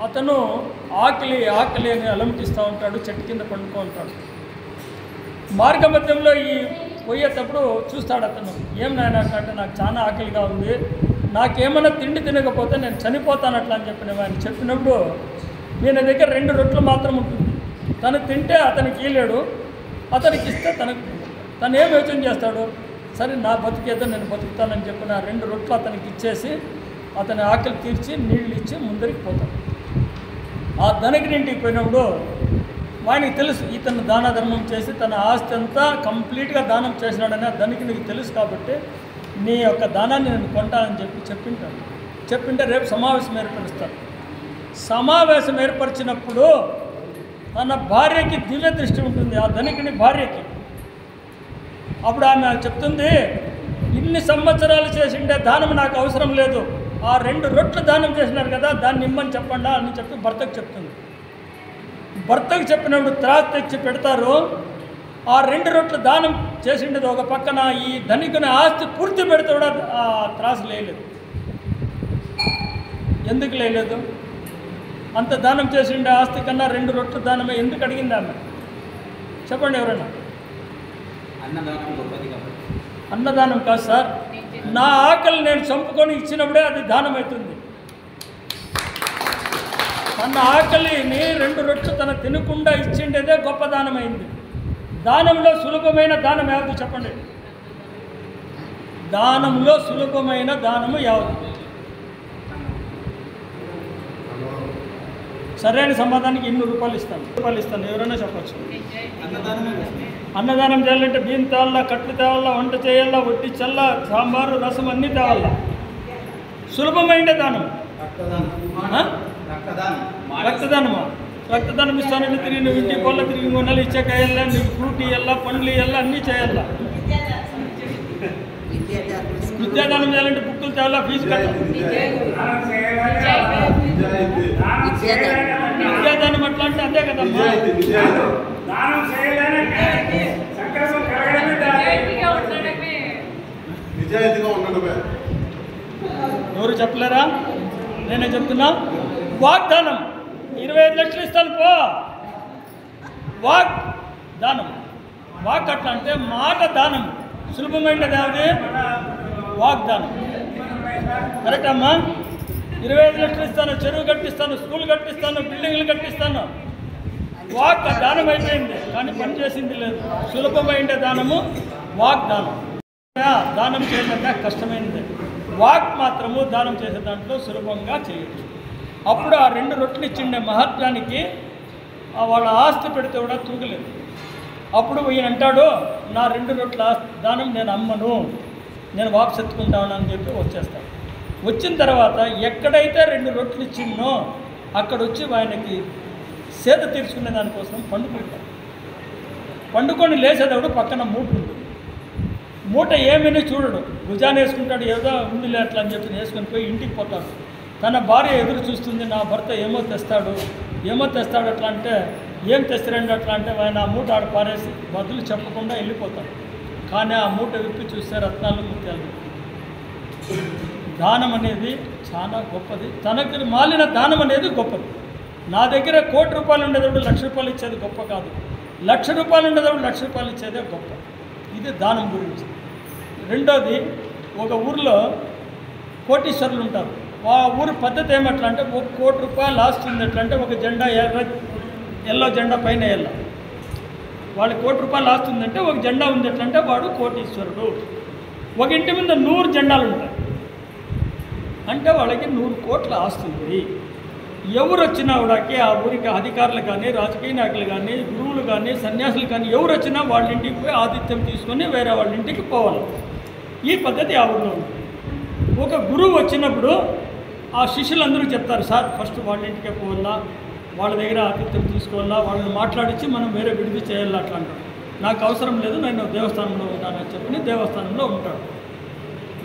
అతను ఆకలి అని అలంటిస్తూ ఉంటాడు, చెట్టు కింద పండుకో ఉంటాడు. మార్గమధ్యంలో ఈ పోయేటప్పుడు చూస్తాడు అతను, ఏం నాయన అంటే నాకు చాలా ఆకలిగా ఉంది, నాకేమైనా తిండి తినకపోతే నేను చనిపోతాను అట్లా అని ఆయన చెప్పినప్పుడు ఈయన దగ్గర 2 రొట్లు మాత్రం ఉంటుంది. తను తింటే అతనికి ఇయ్యలేడు, అతనికి ఇస్తే తను ఏం యోచన చేస్తాడు, సరే నా బతికేదో నేను బతుకుతానని చెప్పిన 2 రొట్లు అతనికి ఇచ్చేసి అతని ఆకలి తీర్చి నీళ్ళు ఇచ్చి ముందరికి పోతాడు. ఆ ధనికుని ఇంటికి పోయినప్పుడు వానికి తెలుసు ఇతను దాన ధర్మం చేసి తన ఆస్తి అంతా కంప్లీట్గా దానం చేసినాడని ఆ ధనికునికి తెలుసు. కాబట్టి నీ యొక్క దానాన్ని నేను కొంటానని చెప్పింటే రేపు సమావేశం ఏర్పరుస్తాను. సమావేశం ఏర్పరిచినప్పుడు తన భార్యకి దివ్య దృష్టి ఉంటుంది, ఆ ధనికుని భార్యకి. అప్పుడు ఆమె చెప్తుంది, ఇన్ని సంవత్సరాలు చేసిండే దానం నాకు అవసరం లేదు, ఆ 2 రొట్లు దానం చేసినారు కదా దాన్ని ఇమ్మని చెప్పండా అని చెప్పి భర్తకు చెప్తుంది. భర్తకు చెప్పినప్పుడు త్రాసు తెచ్చి పెడతారు. ఆ 2 రొట్లు దానం చేసిండేది ఒక పక్కన, ఈ ధనికుని ఆస్తి పూర్తి పెడితే కూడా ఆ త్రాసు లేలేదు. ఎందుకు లేదు? అంత దానం చేసిండే ఆస్తి కన్నా 2 రొట్లు దానమే ఎందుకు అడిగింది ఆమె? చెప్పండి ఎవరైనా. అన్నదానం కాదు సార్, నా ఆకలి నేను చంపుకొని ఇచ్చినప్పుడే అది దానం అవుతుంది. తన ఆకలిని 2 రొట్లు తన తినకుండా ఇచ్చిండేదే గొప్ప దానమైంది. దానంలో సులభమైన దానం ఏది చెప్పండి? దానంలో సులభమైన దానము యావదు? సరైన సమాధానానికి 200 రూపాయలు ఇస్తాను. ఎవరైనా చెప్పచ్చు. అన్నదానం చేయాలంటే బియ్యం తేవాలా, కట్లు తేవాలా, వంట చేయాలా, వడ్డించల్లా, సాంబారు రసం అన్నీ తేవాలా. సులభమైన దానం రక్తదానమా? రక్తదానం ఇస్తానంటే తిరిగి నువ్వు ఇంటికి పొల్ల తిరిగి కొనాలి, ఇచ్చేకాయల్లా, నీకు ఫ్రూట్ ఇవ్వాలా, పండ్లు ఇవ్వాలా, అన్నీ చేయాలా. విద్యాదానం చేయాలంటే బుక్కులు తేవాలా, ఫీజు కట్టాలి. విద్యాదానం అట్లా అంటే అంతే కదమ్మా. ఎవరు చెప్పలేరా? నేనే చెప్తున్నా. వాగ్దానం 25 లక్షలు ఇస్తాను పో. వాగ్దానం. వాక్ అట్లా అంటే మాట దానం. సులభమైనది అది వాగ్దానం. కరెక్ట్ అమ్మా? 25 లక్షలు ఇస్తాను, చెరువు కట్టిస్తాను, స్కూల్ కట్టిస్తాను, బిల్డింగ్లు కట్టిస్తాను. వాక్ దానం అయిపోయింది, కానీ పని చేసింది లేదు. సులభమైన దానము వాగ్దానం. దానం చేయడం కష్టమైనది. వాక్ మాత్రము దానం చేసే దాంట్లో సులభంగా చేయొచ్చు. అప్పుడు ఆ 2 రొట్టెలు ఇచ్చిండే మహాత్మానికి వాళ్ళ ఆస్తి పెడితే కూడా తూగలేదు. అప్పుడు ఈయన అంటాడు, నా 2 రొట్టెల దానం నేను అమ్మను, నేను వాపసు ఎత్తుకుంటాను అని చెప్పి వచ్చేస్తాడు. వచ్చిన తర్వాత ఎక్కడైతే 2 రొట్టెలు ఇచ్చిందో అక్కడ వచ్చి ఆయనకి సేద తీర్చుకునే దానికోసం పండుకుంటాడు. పండుకొని లేచేటప్పుడు పక్కన మూట ఉంటుంది. మూట ఏమీ చూడడు, భుజాన్ని వేసుకుంటాడు, ఏదో ఉందిలే అట్లా అని చెప్పి వేసుకొని పోయి ఇంటికి పోతాడు. తన భార్య ఎదురు చూస్తుంది, నా భర్త ఏమో తెస్తాడు అట్లా అంటే, ఏం తెస్తారండి అట్లా అంటే ఆయన ఆ మూట ఆడ పారేసి బదులు చెప్పకుండా వెళ్ళిపోతాడు. కానీ ఆ మూట విప్పి చూస్తే రత్నాలు ముత్యాలు. దానం అనేది చాలా గొప్పది. తనకు మాలిన దానం అనేది గొప్పది. నా దగ్గర ₹1,00,00,000 ఉండేటప్పుడు ₹1,00,000 ఇచ్చేది గొప్ప కాదు. ₹1,00,000 ఉండేటప్పుడు ₹1,00,000 ఇచ్చేదే గొప్ప. ఇది దానం గురించి. రెండోది, ఒక ఊరిలో కోటీశ్వరులు ఉంటారు. ఆ ఊరి పద్ధతి ఏమట్లా అంటే ₹1,00,00,000 ఆస్తి ఉంది ఎట్లా అంటే ఒక జెండా ఎల్లో జెండా పైన వెళ్ళాలి. వాళ్ళకి ₹1,00,00,000 ఆస్తి ఉందంటే ఒక జెండా ఉంది ఎట్లా అంటే వాడు కోటీశ్వరుడు. ఒక ఇంటి మీద 100 జెండాలు ఉంటాయి అంటే వాళ్ళకి 100 కోట్ల ఆస్తి ఉంది. ఎవరు వచ్చినా వాడికి ఆ ఊరికి అధికారులు కానీ, రాజకీయ నాయకులు కానీ, గురువులు కానీ, సన్యాసులు కానీ ఎవరు వచ్చినా వాళ్ళ ఇంటికి పోయి ఆతిథ్యం తీసుకొని వేరే వాళ్ళ ఇంటికి పోవాలి. ఈ పద్ధతి ఆ ఊరిలో ఉంది. ఒక గురువు వచ్చినప్పుడు ఆ శిష్యులందరూ చెప్తారు, సార్ ఫస్ట్ వాళ్ళ ఇంటికే పోవాలా, వాళ్ళ దగ్గర ఆతిథ్యం తీసుకోవాలా, వాళ్ళని మాట్లాడించి మనం వేరే విడిది చేయాలా అట్లా అంటారు. నాకు అవసరం లేదు, నేను దేవస్థానంలో ఉంటానని చెప్పి దేవస్థానంలో ఉంటాడు.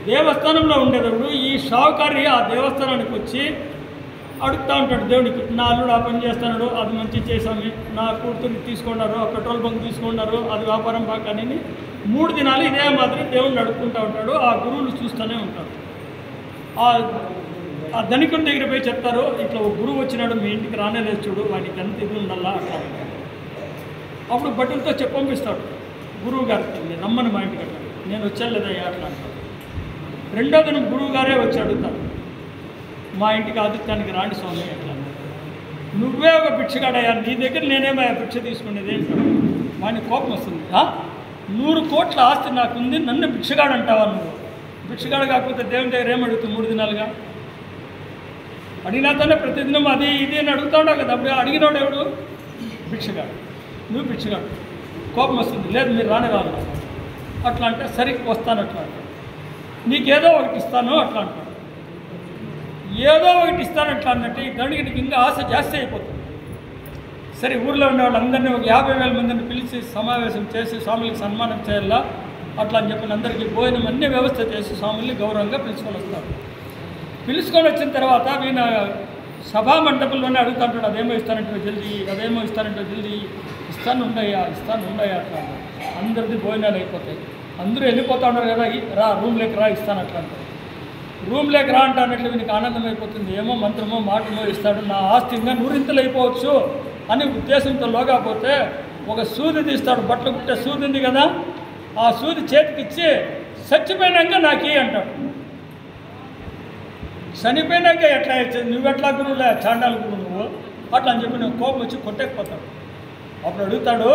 దేవస్థానంలో ఉండేటప్పుడు ఈ షావుకారి ఆ దేవస్థానానికి వచ్చి అడుగుతూ ఉంటాడు దేవుడికి, నా అల్లుడు ఆ పని చేస్తున్నాడు, అది మంచి చేసాము, నా కూతుర్ని తీసుకున్నారు, ఆ పెట్రోల్ బంక్ తీసుకున్నారు, అది వ్యాపారం బాగా అని 3 దినాలు ఇదే మాదిరి దేవుడిని అడుక్కుంటూ ఉంటాడు. ఆ గురువులు చూస్తూనే ఉంటారు. ఆ ధనికుని దగ్గర పోయి చెప్తారు, ఇట్లా ఒక గురువు వచ్చినాడు, మీ ఇంటికి రానేలేదు చూడు, వాడికి ఎంత ఇది ఉండాలా అట్లా. అప్పుడు బట్టలతో పంపిస్తాడు గురువు గారికి, నేను రమ్మని మా ఇంటికి అట్లా, నేను వచ్చేలేదయ్యా అట్లా అంటాడు. రెండో దినం గురువు గారే వచ్చి అడుగుతాడు, మా ఇంటికి ఆదిత్యానికి రాండి స్వామి అట్లా. నువ్వే ఒక భిక్షగాడయ్యా, నీ దగ్గర నేనేమయ్యా భిక్ష తీసుకునేది అంటాడు. వాడిని కోపం వస్తుంది. 100 కోట్ల ఆస్తి నాకుంది, నన్ను భిక్షగాడు అంటావా నువ్వు? భిక్షగాడు కాకపోతే దేవుని దగ్గర ఏమడుగుతుంది 3 దినాలుగా? అడిగినాతోనే ప్రతిదినం అది ఇది అని అడుగుతా ఉన్నావు కదా. అప్పుడు అడిగినాడు ఎవడు? భిక్షగాడు. నువ్వు భిక్షగాడు. కోపం వస్తుంది, లేదు మీరు రాను అట్లా అంటే, సరే వస్తాను అట్లా అంటాడు. నీకేదో ఒకటి ఇస్తాను అట్లా అంటాడు. ఏదో ఒకటి ఇస్తాను అట్లా అన్నట్టు ఈ ధనికుడికి ఇంకా ఆశ జాస్తి అయిపోతుంది. సరే ఊళ్ళో ఉన్న వాళ్ళందరినీ ఒక 50,000 మందిని పిలిచి సమావేశం చేసి స్వాములకి సన్మానం చేయాలా అట్లా అని చెప్పిన అందరికీ భోజనం అన్ని వ్యవస్థ చేసి స్వాముల్ని గౌరవంగా పిలుచుకొని వస్తారు. పిలుచుకొని వచ్చిన తర్వాత ఈయన సభా మండపంలోనే అడుగుతుంటాడు, అదేమో ఇస్తానంటే జల్దీ, అదేమో ఇస్తానంటే జల్దీ, ఇస్తాను ఉండయా అట్లా. అందరిది భోజనాలు అయిపోతాయి, అందరూ వెళ్ళిపోతూ ఉన్నారు కదా, రా రూమ్లోకి రా ఇస్తాను అట్లా అంటారు. రూమ్లోకి రా అంటానట్లు వీనికి ఆనందం అయిపోతుంది. ఏమో మంత్రమో మాటమో ఇస్తాడు, నా ఆస్తి ఇంకా 100 అయిపోవచ్చు అని ఉద్దేశంతో లోగాపోతే ఒక సూది తీస్తాడు, బట్టలు కుట్టే సూది ఉంది కదా, ఆ సూది చేతికిచ్చి చచ్చిపోయినాక నాకు అంటాడు. చనిపోయినాక ఎట్లా ఇచ్చేది, నువ్వెట్లా గురువులే, చాండాల గురువు నువ్వు అట్లా అని చెప్పి నేను కోపం వచ్చి కొట్టకపోతాడు. అప్పుడు అడుగుతాడు,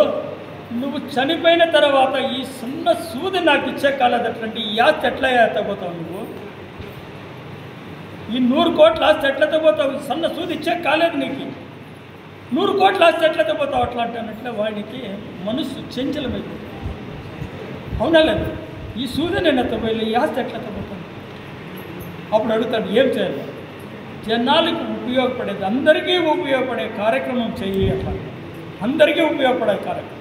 నువ్వు చనిపోయిన తర్వాత ఈ సన్న సూది నాకు ఇచ్చే కాలేదట్లాంటి ఈ ఆస్తి ఎట్లా ఎత్తపోతావు నువ్వు? ఈ 100 కోట్ల ఆస్తి ఎట్లా ఎత్తపోతావు? సన్న సూది ఇచ్చే కాలేదు నీకు. 100 కోట్ల ఆస్తి ఎట్లా ఎత్తపోతావు? అట్లా అంటానట్లే వాడికి మనసు చంచలమైపోతుంది. అవునా లేదు? ఈ సూది నేను ఎత్తపోయి ఈ ఆస్తి ఎట్లా ఎత్తపోతాను? అప్పుడు అడుగుతాడు ఏం చేయాలి? జనాలకు ఉపయోగపడేది, అందరికీ ఉపయోగపడే కార్యక్రమం చెయ్యి అట్లా. అందరికీ ఉపయోగపడే కార్యక్రమం.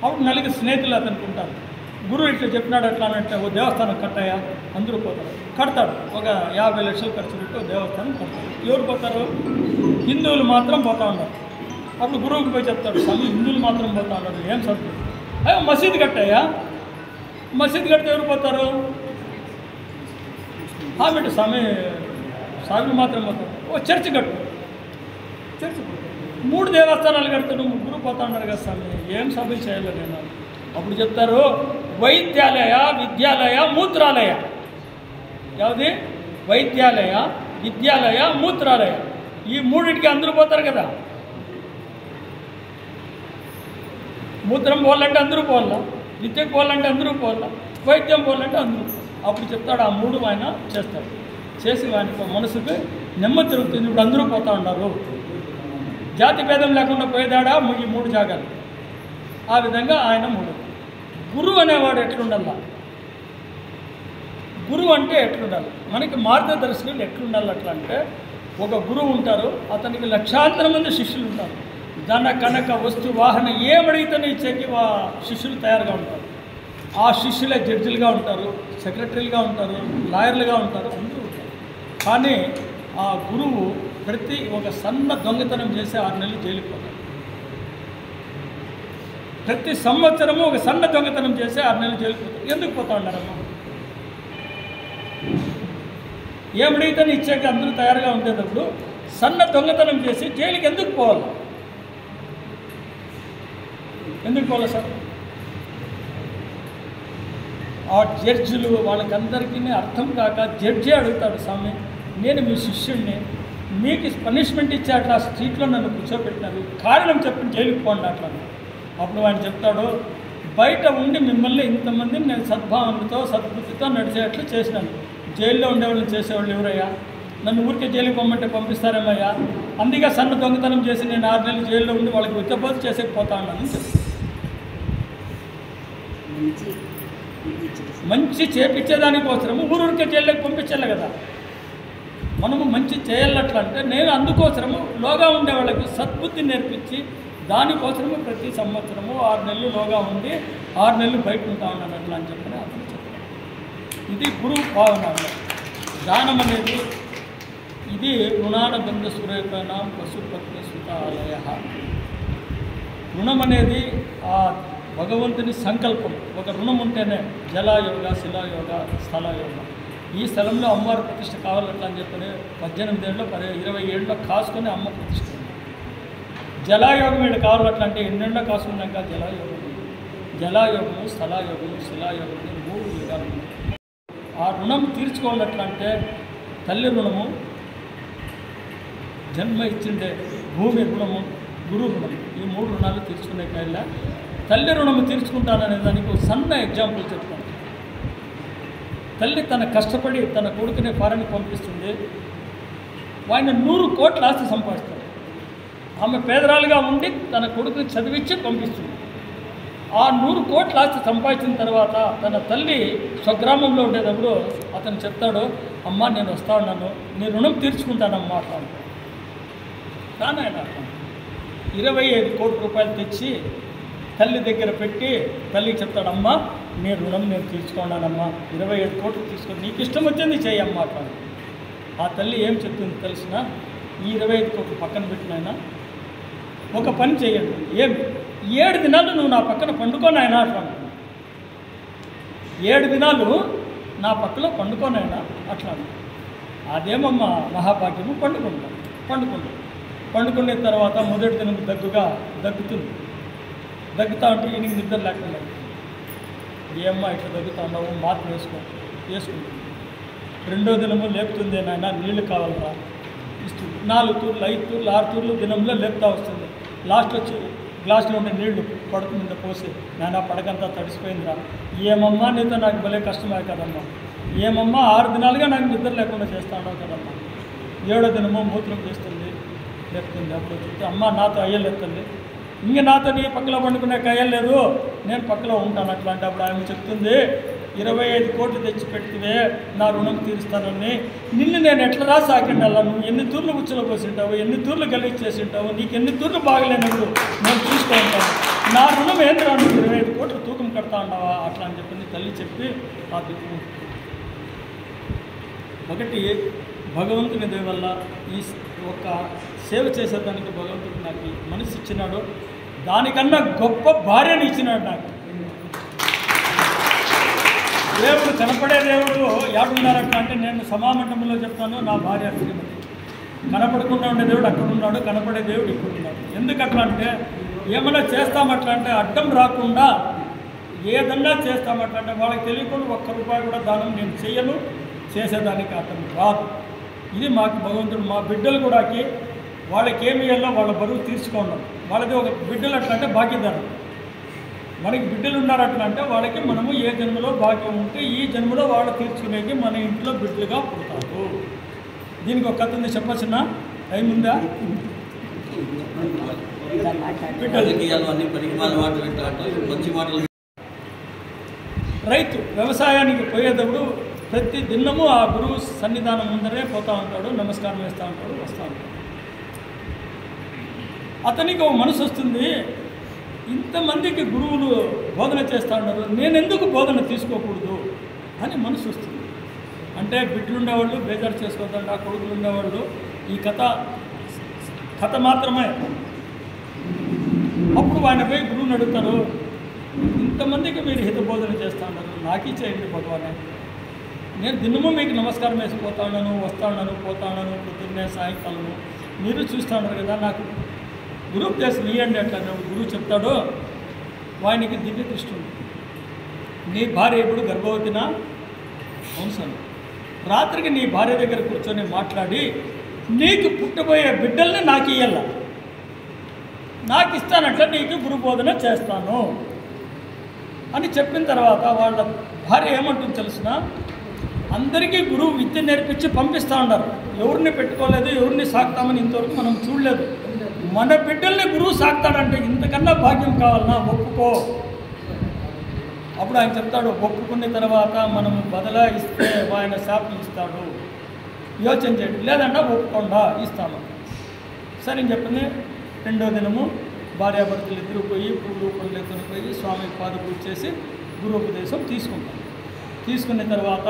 అప్పుడు నలుగురు స్నేహితులు అతనికి ఉంటారు. గురువు ఇట్లా చెప్పినాడు అట్లా అంటే ఓ దేవస్థానం కట్టాయా, అందరూ పోతారు. కడతాడు. ఒక 50 లక్షలు ఖర్చు పెట్టి ఓ దేవస్థానం కడతాడు. ఎవరు పోతారు? హిందువులు మాత్రం పోతా ఉన్నారు. అప్పుడు గురువుకి పోయి చెప్తాడు, స్వామి హిందువులు మాత్రం పోతా ఉన్నారు, ఏం సబ్జెక్ట్? అయ్యో మసీదు కట్టాయా? మసీదు కడితే ఎవరు పోతారు? బిడ్డ స్వామి మాత్రం పోతారు. ఓ చర్చి కట్టు, చర్చి 3 దేవస్థానాలు కడతాడు, 3 పోతా ఉన్నారు కదా స్వామి, ఏం సభలు చేయాలి నేను? అప్పుడు చెప్తారు వైద్యాలయ, విద్యాలయ, మూత్రాలయ. యావది? వైద్యాలయ, విద్యాలయ, మూత్రాలయ. ఈ 3టికి అందరూ పోతారు కదా. మూత్రం పోవాలంటే అందరూ పోవాలా, విద్యకు పోవాలంటే అందరూ పోవాలా, వైద్యం పోవాలంటే అందరూ. అప్పుడు చెప్తాడు ఆ 3 ఆయన చేస్తాడు. చేసి వానికి మనసుకు నెమ్మది తిరుగుతుంది. ఇప్పుడు అందరూ పోతా ఉన్నారు, జాతి భేదం లేకుండా పోయేదాడా ఈ 3 జాగాలు. ఆ విధంగా ఆయన 3. గురువు అనేవాడు ఎట్లుండాలా? గురువు అంటే ఎట్లుండాలి? మనకి మార్గదర్శకులు ఎట్లుండాలి? అట్లా అంటే ఒక గురువు ఉంటారు, అతనికి లక్షాంతర మంది శిష్యులు ఉంటారు. ధన కనక వస్తు వాహన ఏమడిగితేనే ఇచ్చేకి శిష్యులు తయారుగా ఉంటారు. ఆ శిష్యులే జడ్జిలుగా ఉంటారు, సెక్రటరీలుగా ఉంటారు, లాయర్లుగా ఉంటారు, అందరూ ఉంటారు. కానీ ఆ గురువు ప్రతి ఒక సన్న దొంగతనం చేసి 6 నెలలు జైలుకి పోతాడు. ప్రతి సంవత్సరము ఒక సన్న దొంగతనం చేసి 6 నెలలు జైలుకి పోతాడు. ఎందుకు పోతా ఉన్నారమ్మా? ఏమడిగితే ఇచ్చాక అందరూ తయారుగా ఉండేటప్పుడు సన్న దొంగతనం చేసి జైలుకి ఎందుకు పోవాలి? ఎందుకు పోవాలి సార్? ఆ జడ్జిలు వాళ్ళకందరికీ అర్థం కాక జడ్జి అడుగుతాడు, స్వామి నేను మీ శిష్యుడిని, మీకు పనిష్మెంట్ ఇచ్చే అట్లా స్ట్రీట్లో నన్ను కూర్చోబెట్టినారు, కారణం చెప్పి జైలుకి పోండి అట్లా. అప్పుడు ఆయన చెప్తాడు, బయట ఉండి మిమ్మల్ని ఇంతమందిని నేను సద్భావనతో సద్బుద్ధితో నడిచేట్లు చేసినాను. జైల్లో ఉండేవాళ్ళని చేసేవాళ్ళు ఎవరయ్యా? నన్ను ఊరికే జైలుకి పొమ్మంటే పంపిస్తారేమయ్యా? అందుకే సన్న దొంగతనం చేసి నేను 6 నెలలు జైల్లో ఉండి వాళ్ళకి ఉత్తపోతు చేసేకపోతా ఉన్నానని చెప్తాను. మంచి చేపించేదానికోసరము ఊరికే జైల్లోకి పంపించాలి కదా. మనము మంచి చేయాలట్లా అంటే నేను అందుకోసరము లోగా ఉండే వాళ్ళకి సద్బుద్ధి నేర్పించి దానికోసము ప్రతి సంవత్సరము 6 నెలలు లోగా ఉండి 6 నెలలు బయట ఉంటా ఉన్నాను అట్లా అని చెప్పని అతను చెప్పారు. ఇది గురువు భావన. దానం అనేది ఇది రుణాన బంధ సురేపణ పశుపత్ని సుతాలయ. రుణం అనేది ఆ భగవంతుని సంకల్పం. ఒక రుణం ఉంటేనే జలాయోగ, శిలాయోగ, స్థలయోగ. ఈ స్థలంలో అమ్మవారి ప్రతిష్ఠ కావాలట్లా అని చెప్పని 18 ఏళ్ళలో 20 ఏళ్ళలో కాసుకొని అమ్మ ప్రతిష్ఠ. జలాయోగం వీడు కావాలట్లా అంటే ఎన్నెండో కాసుకున్నాక జలాయోగము, స్థలాయోగము, శిలాయోగము 3 యుగాలు ఉన్నాయి. ఆ రుణం తీర్చుకోవాలట్లా అంటే తల్లి రుణము, జన్మ ఇచ్చిండే భూమి రుణము, గురు రుణం, ఈ 3 రుణాలు తీర్చుకునే కాయలా తల్లి రుణము తీర్చుకుంటాననే దానికి ఒక సన్న ఎగ్జాంపుల్ చెప్తాను. తల్లి తన కష్టపడి తన కొడుకుని ఫారెన్కి పంపిస్తుంది. ఆయన 100 కోట్ల ఆస్తి సంపాదిస్తాడు. ఆమె పేదరాలుగా ఉండి తన కొడుకుని చదివించి పంపిస్తుంది. ఆ 100 కోట్ల ఆస్తి సంపాదించిన తర్వాత తన తల్లి స్వగ్రామంలో ఉండేటప్పుడు అతను చెప్తాడు, అమ్మ నేను వస్తా ఉన్నాను, నీ రుణం తీర్చుకుంటానమ్మా అట్లా. కానీ ఆయన 25 కోట్ల రూపాయలు తెచ్చి తల్లి దగ్గర పెట్టి తల్లికి చెప్తాడు, అమ్మ నీ రుణం నేను తీర్చుకున్నానమ్మా, 25 కోట్లు తీసుకొని నీకు ఇష్టం వచ్చింది చెయ్యమ్మా అట్లా. ఆ తల్లి ఏం చెప్తుంది తెలిసిన, ఈ 25 కోట్లు పక్కన పెట్టినాయన ఒక పని చేయండి, ఏమి 7 దినాలు నువ్వు నా పక్కన పండుకోనాయనా అట్లా. 7 దినాలు నా పక్కలో పండుకోనాయనా అట్లా. అదేమమ్మా మహాభాగ్యము, పండుకున్న తర్వాత మొదటి దినం దగ్గుతుంది. దగ్గుతా ఉంటే ఈయనకి నిద్ర లేకుండా ఏమ్మా ఇట్లా దగ్గుతా ఉన్నావు, మాత్రం వేసుకుంటుంది. 2వ దినము లేపుతుంది, నాయన నీళ్లు కావాలరా ఇస్తుంది. 4 తూర్లు 5 తూర్లు 6 తూర్లు దినంలో లేపుతా వస్తుంది. లాస్ట్ వచ్చి గ్లాసులో ఉండే నీళ్లు పడుకు మీద పోసి నాన్న పడకంతా తడిసిపోయిందిరా. ఏమమ్మా నీతో నాకు భలే కష్టమే కదమ్మా, ఏమమ్మా 6 దినాలుగా నాకు నిద్ర లేకుండా చేస్తా ఉన్నావు కదమ్మా. 7వ దినమో మూత్రం చేస్తుంది లేపుతుంది. అప్పుడు చెప్తే అమ్మ నాతో అయ్యలేదండి, ఇంక నాతో నీ పక్కలో పండుకునే అయ్యలేదు, నేను పక్కలో ఉంటాను అట్లాంటి. అప్పుడు ఆమె చెప్తుంది 25 కోట్లు తెచ్చి పెడితే నా రుణం తీరుస్తానని. నిన్ను నేను ఎట్లా సాకిండాలా, నువ్వు ఎన్ని తూర్లు ఉచ్చులో పోసింటావు, ఎన్ని తూర్లు గలీజ్ చేసింటావు, నీకు ఎన్ని తూర్లు బాగలేనప్పుడు నేను చూస్తూ ఉంటాను, నా రుణం ఏంద్రా, నువ్వు 25 కోట్లు తూకం కడతా ఉన్నావా అట్లా అని చెప్పింది తల్లి. చెప్పి ఆ దిక్కు ఒకటి భగవంతుని దయ వల్ల ఈ ఒక సేవ చేసేదానికి భగవంతుడు నాకు మనసు ఇచ్చినాడు, దానికన్నా గొప్ప భార్యని ఇచ్చినాడు నాకు. దేవుడు కనపడే దేవుడు యాడున్నారట్లా అంటే నేను సమామండపంలో చెప్తాను, నా భార్య శ్రీమతి. కనపడకుండా ఉండే దేవుడు అక్కడ ఉన్నాడు, కనపడే దేవుడు ఇక్కడ ఉన్నాడు. ఎందుకట్లా అంటే ఏమైనా చేస్తామట్లా అంటే అడ్డం రాకుండా ఏదన్నా చేస్తామట్లా అంటే వాళ్ళకి తెలియకుండా ₹1 కూడా దానం నేను చేయను, చేసేదానికి అడ్డం రాదు. ఇది మాకు భగవంతుడు మా బిడ్డలు కూడాకి వాళ్ళకి ఏమి ఇవ్వాలో వాళ్ళ బరువు తీర్చుకోవడం. వాళ్ళది ఒక బిడ్డలు అట్లా అంటే భాగ్యదానం. మనకి బిడ్డలు ఉన్నారు అట్లా అంటే వాళ్ళకి మనము ఏ జన్మలో భాగ్యం ఉంటే ఈ జన్మలో వాళ్ళు తీర్చుకునేకి మన ఇంట్లో బిడ్డలుగా పుడతారు. దీనికి ఒక కథ ఉంది, చెప్పచ్చునా? టైం ఉందా? రైతు వ్యవసాయానికి పోయేటప్పుడు ప్రతి దినము ఆ గురువు సన్నిధానం ముందరే పోతూ ఉంటాడు, నమస్కారం వేస్తూ ఉంటాడు, వస్తూ ఉంటాడు. అతనికి ఒక మనసు వస్తుంది, ఇంతమందికి గురువులు బోధన చేస్తూ ఉన్నారు, నేను ఎందుకు బోధన తీసుకోకూడదు అని మనసు వస్తుంది. అంటే బిడ్డలు ఉండేవాళ్ళు బేజారు చేసుకోవద్దండి, ఆ కొడుకులు ఉండేవాళ్ళు ఈ కథ మాత్రమే. అప్పుడు ఆయన పోయి గురువుని అడుగుతారు, ఇంతమందికి మీరు హితబోధన చేస్తూ ఉన్నారు, నాకు ఇచ్చేయండి భగవానే. నేను దినము మీకు నమస్కారం వేసిపోతా ఉన్నాను, వస్తా ఉన్నాను, పోతా ఉన్నాను, పొద్దున్నే సాయంకాలము, మీరు చూస్తూ ఉన్నారు కదా, నాకు గురువుపదేశం ఇవ్వండి అట్లా. గురువు చెప్తాడు, వానికి దివ్య దృష్టి ఉంది. నీ భార్య ఇప్పుడు గర్భవతినా? అవును సార్. రాత్రికి నీ భార్య దగ్గర కూర్చొని మాట్లాడి నీకు పుట్టబోయే బిడ్డల్ని నాకు ఇయ్యాల, నాకు ఇస్తానట్లా నీకు గురు బోధన చేస్తాను అని చెప్పిన తర్వాత వాళ్ళ భార్య ఏమంటుంది తెలిసిన, అందరికీ గురువు విద్య నేర్పించి పంపిస్తూ ఉన్నారు, ఎవరిని పెట్టుకోలేదు, ఎవరిని సాకుతామని ఇంతవరకు మనం చూడలేదు. మన బిడ్డల్ని గురువు సాకుతాడంటే ఇంతకన్నా భాగ్యం కావాలన్నా ఒప్పుకో. అప్పుడు ఆయన చెప్తాడు, ఒప్పుకున్న తర్వాత మనము బదలా ఇస్తే ఆయన శాపం ఇస్తాడు, యోచన చేయండి, లేదన్నా ఒప్పుకుండా ఇస్తాము. సరే అని చెప్పింది. 2వ దినము భార్యాభర్తలు ఇద్దరు పోయి పూలు పళ్ళు ఎత్తుని పోయి స్వామి పాద పూజ చేసి గురువుపదేశం తీసుకుంటాం. తీసుకున్న తర్వాత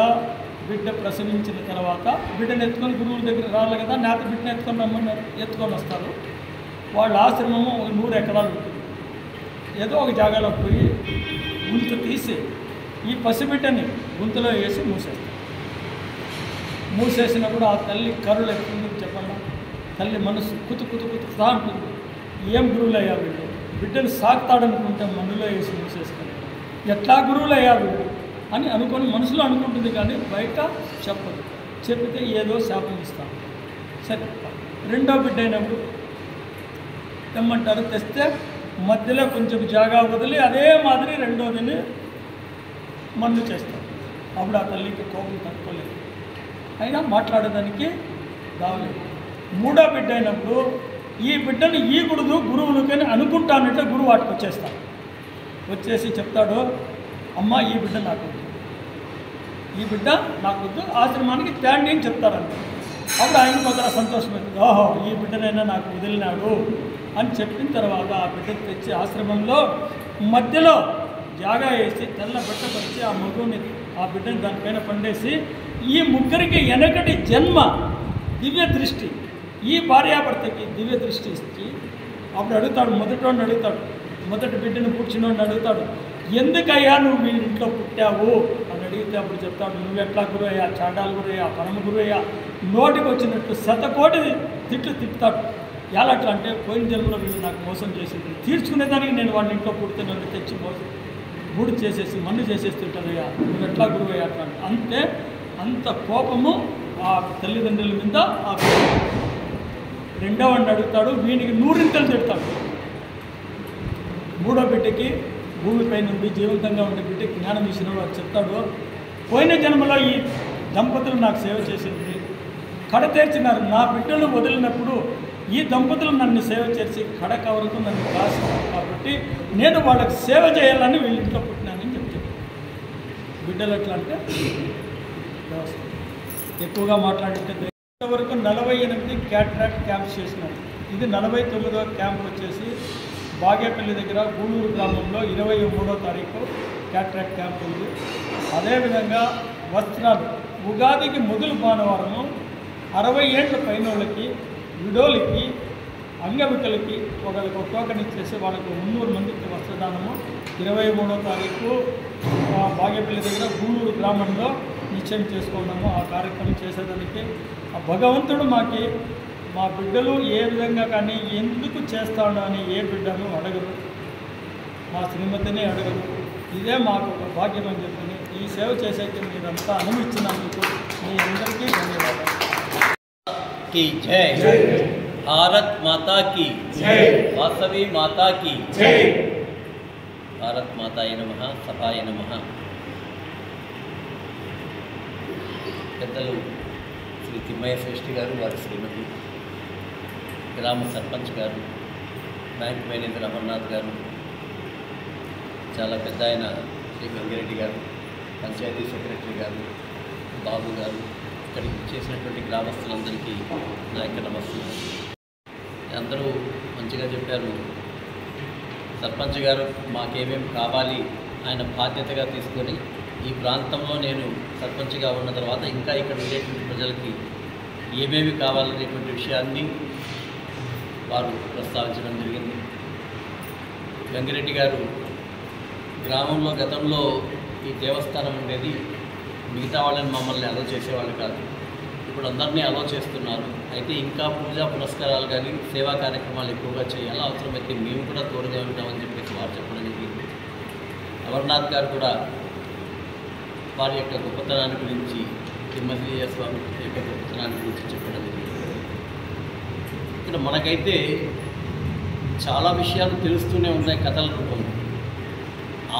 బిడ్డ ప్రసవించిన తర్వాత బిడ్డను ఎత్తుకొని గురువుల దగ్గర రావాలి కదా, నేత బిడ్డను ఎత్తుకొని రమ్మన్నారు, ఎత్తుకొని వస్తారు. వాళ్ళ ఆశ్రమము 100 ఎకరాలు ఉంటుంది. ఏదో ఒక జాగాలో పోయి గుంత తీసి ఈ పసిబిడ్డని గుంతలో వేసి మూసేస్తారు. మూసేసినప్పుడు ఆ తల్లి కరులు ఎత్తుంది చెప్పండి, తల్లి మనసు కుతుకుతా ఉంటుంది. ఏం గురువులయ్యా వీళ్ళు, బిడ్డను సాగుతాడనుకుంటే మనలో వేసి మూసేసుకొని ఎట్లా గురువులయ్యా వీళ్ళు అని అనుకొని మనసులో అనుకుంటుంది, కానీ బయట చెప్పదు. చెప్తే ఏదో శాపం ఇస్తాం. సరే, 2వ బిడ్డ అయినప్పుడు తెమ్మంటారు, తెస్తే మధ్యలో కొంచెం జాగా వదిలి అదే మాదిరి 2వదిని మందు చేస్తారు. అప్పుడు ఆ తల్లికి కోపం తట్టుకోలేదు, అయినా మాట్లాడేదానికి రాలేదు. 3వ బిడ్డ అయినప్పుడు ఈ బిడ్డను ఈకూడదు గురువులకని అనుకుంటానంటే గురువు వాటికి వచ్చేస్తాడు. వచ్చేసి చెప్తాడు, అమ్మ ఈ బిడ్డ నాకొద్దు, ఈ బిడ్డ నాకొద్దు, ఆశ్రమానికి తేండి అని చెప్తారంట. అప్పుడు ఆయన కొంత సంతోషమైంది, ఓహో ఈ బిడ్డనైనా నాకు వదిలినాడు అని చెప్పిన తర్వాత ఆ బిడ్డను తెచ్చి ఆశ్రమంలో మధ్యలో జాగా వేసి తెల్ల బట్ట పరిచి ఆ మగుని ఆ బిడ్డని దానిపైన పండేసి ఈ ముగ్గురికి వెనకటి జన్మ దివ్య దృష్టి, ఈ భార్యాభర్తకి దివ్య దృష్టి ఇచ్చి అప్పుడు అడుగుతాడు, మొదటివాడిని అడుగుతాడు, మొదటి బిడ్డను కూర్చుని అడుగుతాడు, ఎందుకయ్యా నువ్వు మీ ఇంట్లో పుట్టావు అని అడిగితే అప్పుడు చెప్తాడు, నువ్వు ఎట్లా గురయ్యా, చాండాలు గురయ్యా, పరమ గురయ్యా, నోటికి వచ్చినట్టు 100 కోటి తిట్లు తిప్పుతాడు. ఎలా అట్లా అంటే పోయిన జన్మలో వీళ్ళు నాకు మోసం చేసింది, తీర్చుకునేదానికి నేను వాళ్ళ ఇంట్లో పుడితే నన్ను తెచ్చి మోసం బూడి చేసేసి మన్ను చేసేస్తుంటారయ్యా, నువ్వు ఎట్లా గురువయ్యా అట్లా అంటే అంత కోపము ఆ తల్లిదండ్రుల మీద. ఆ 2వ వాడిని అడుగుతాడు, వీనికి 100 ఇంతలు తిడతాడు. మూడో బిడ్డకి భూమిపై నుండి జీవంతంగా ఉండే బిడ్డకి జ్ఞానం ఇచ్చిన వాడు చెప్తాడు, పోయిన జన్మలో ఈ దంపతులు నాకు సేవ చేసింది, కడతీర్చినారు. నా బిడ్డలు వదిలినప్పుడు ఈ దంపతులు నన్ను సేవ చేసి కడక వరకు నన్ను కాసినారు, కాబట్టి నేను వాళ్ళకి సేవ చేయాలని వీళ్ళ ఇంట్లో పుట్టినానని చెప్తాను. బిడ్డలు ఎట్లా అంటే వ్యవస్థ ఎక్కువగా మాట్లాడితే ఇంతవరకు 48 క్యాట్రాక్ట్ క్యాంప్స్ చేసినారు. ఇది 49వ క్యాంప్ వచ్చేసి బాగేపల్లి దగ్గర గూడూరు గ్రామంలో 23వ తారీఖు క్యాట్రాక్ట్ క్యాంప్ ఉంది. అదేవిధంగా వస్త్రాలు ఉగాదికి మొదలు భానువారము 60 ఏళ్ళ పైన వాళ్ళకి, విడోలకి, అంగవికలకి ఒకరికి ఒక టోకెన్ ఇచ్చేసి వాళ్ళకు 300 మందికి వస్త్రదానము 23వ తారీఖు బాగేపల్లి దగ్గర గూడూరు గ్రామంలో నిశ్చయం చేసుకున్నాము. ఆ కార్యక్రమం చేసేదానికి ఆ భగవంతుడు మా బిడ్డలు ఏ విధంగా కానీ ఎందుకు చేస్తాడు అని ఏ బిడ్డను అడగరు, మా శ్రీమతిని అడగరు. ఇదే మాకు ఒక భాగ్యం అని చెప్పి ఈ సేవ చేసేకి మీరంతా అనుమతించినందుకు మీ అందరికీ ధన్యవాదాలు. की जय। भारत माता की जय। वासवी माता की जय। भारत माताय नमः, सभाय नमः। పెద్దలు శ్రీ తిమ్మయ్య శ్రేష్ఠి గారు, వారి శ్రీమతి, గ్రామ సర్పంచ్ గారు, బ్యాంక్ మేనేజర్ అమర్నాథ్ గారు, చాలా పెద్ద ఆయన శ్రీ గంగిరెడ్డి గారు, పంచాయతీ సెక్రటరీ గారు, బాబు గారు, ఇక్కడికి చేసినటువంటి గ్రామస్తులందరికీ నా యొక్క నమస్కారం. అందరూ మంచిగా చెప్పారు. సర్పంచ్ గారు మాకేమేమి కావాలి ఆయన బాధ్యతగా తీసుకొని ఈ ప్రాంతంలో నేను సర్పంచ్గా ఉన్న తర్వాత ఇంకా ఇక్కడ ఉండేటువంటి ప్రజలకి ఏమేమి కావాలనేటువంటి విషయాన్ని వారు ప్రస్తావించడం జరిగింది. గంగిరెడ్డి గారు గ్రామంలో గతంలో ఈ దేవస్థానం ఉండేది, మిగతా వాళ్ళని మమ్మల్ని అలో చేసేవాళ్ళు కాదు, ఇప్పుడు అందరినీ అలో చేస్తున్నారు. అయితే ఇంకా పూజా పురస్కారాలు కానీ సేవా కార్యక్రమాలు ఎక్కువగా చేయాలి, అవసరమైతే మేము కూడా తోడుగా ఉంటామని చెప్పేసి వారు చెప్పడం జరిగింది. అమర్నాథ్ గారు కూడా వారి యొక్క గొప్పతనాన్ని గురించి, తిమ్మయ్య స్వామి యొక్క గొప్పతనాన్ని గురించి చెప్పడం జరిగింది. ఇక్కడ మనకైతే చాలా విషయాలు తెలుస్తూనే ఉన్నాయి కథల రూపంలో,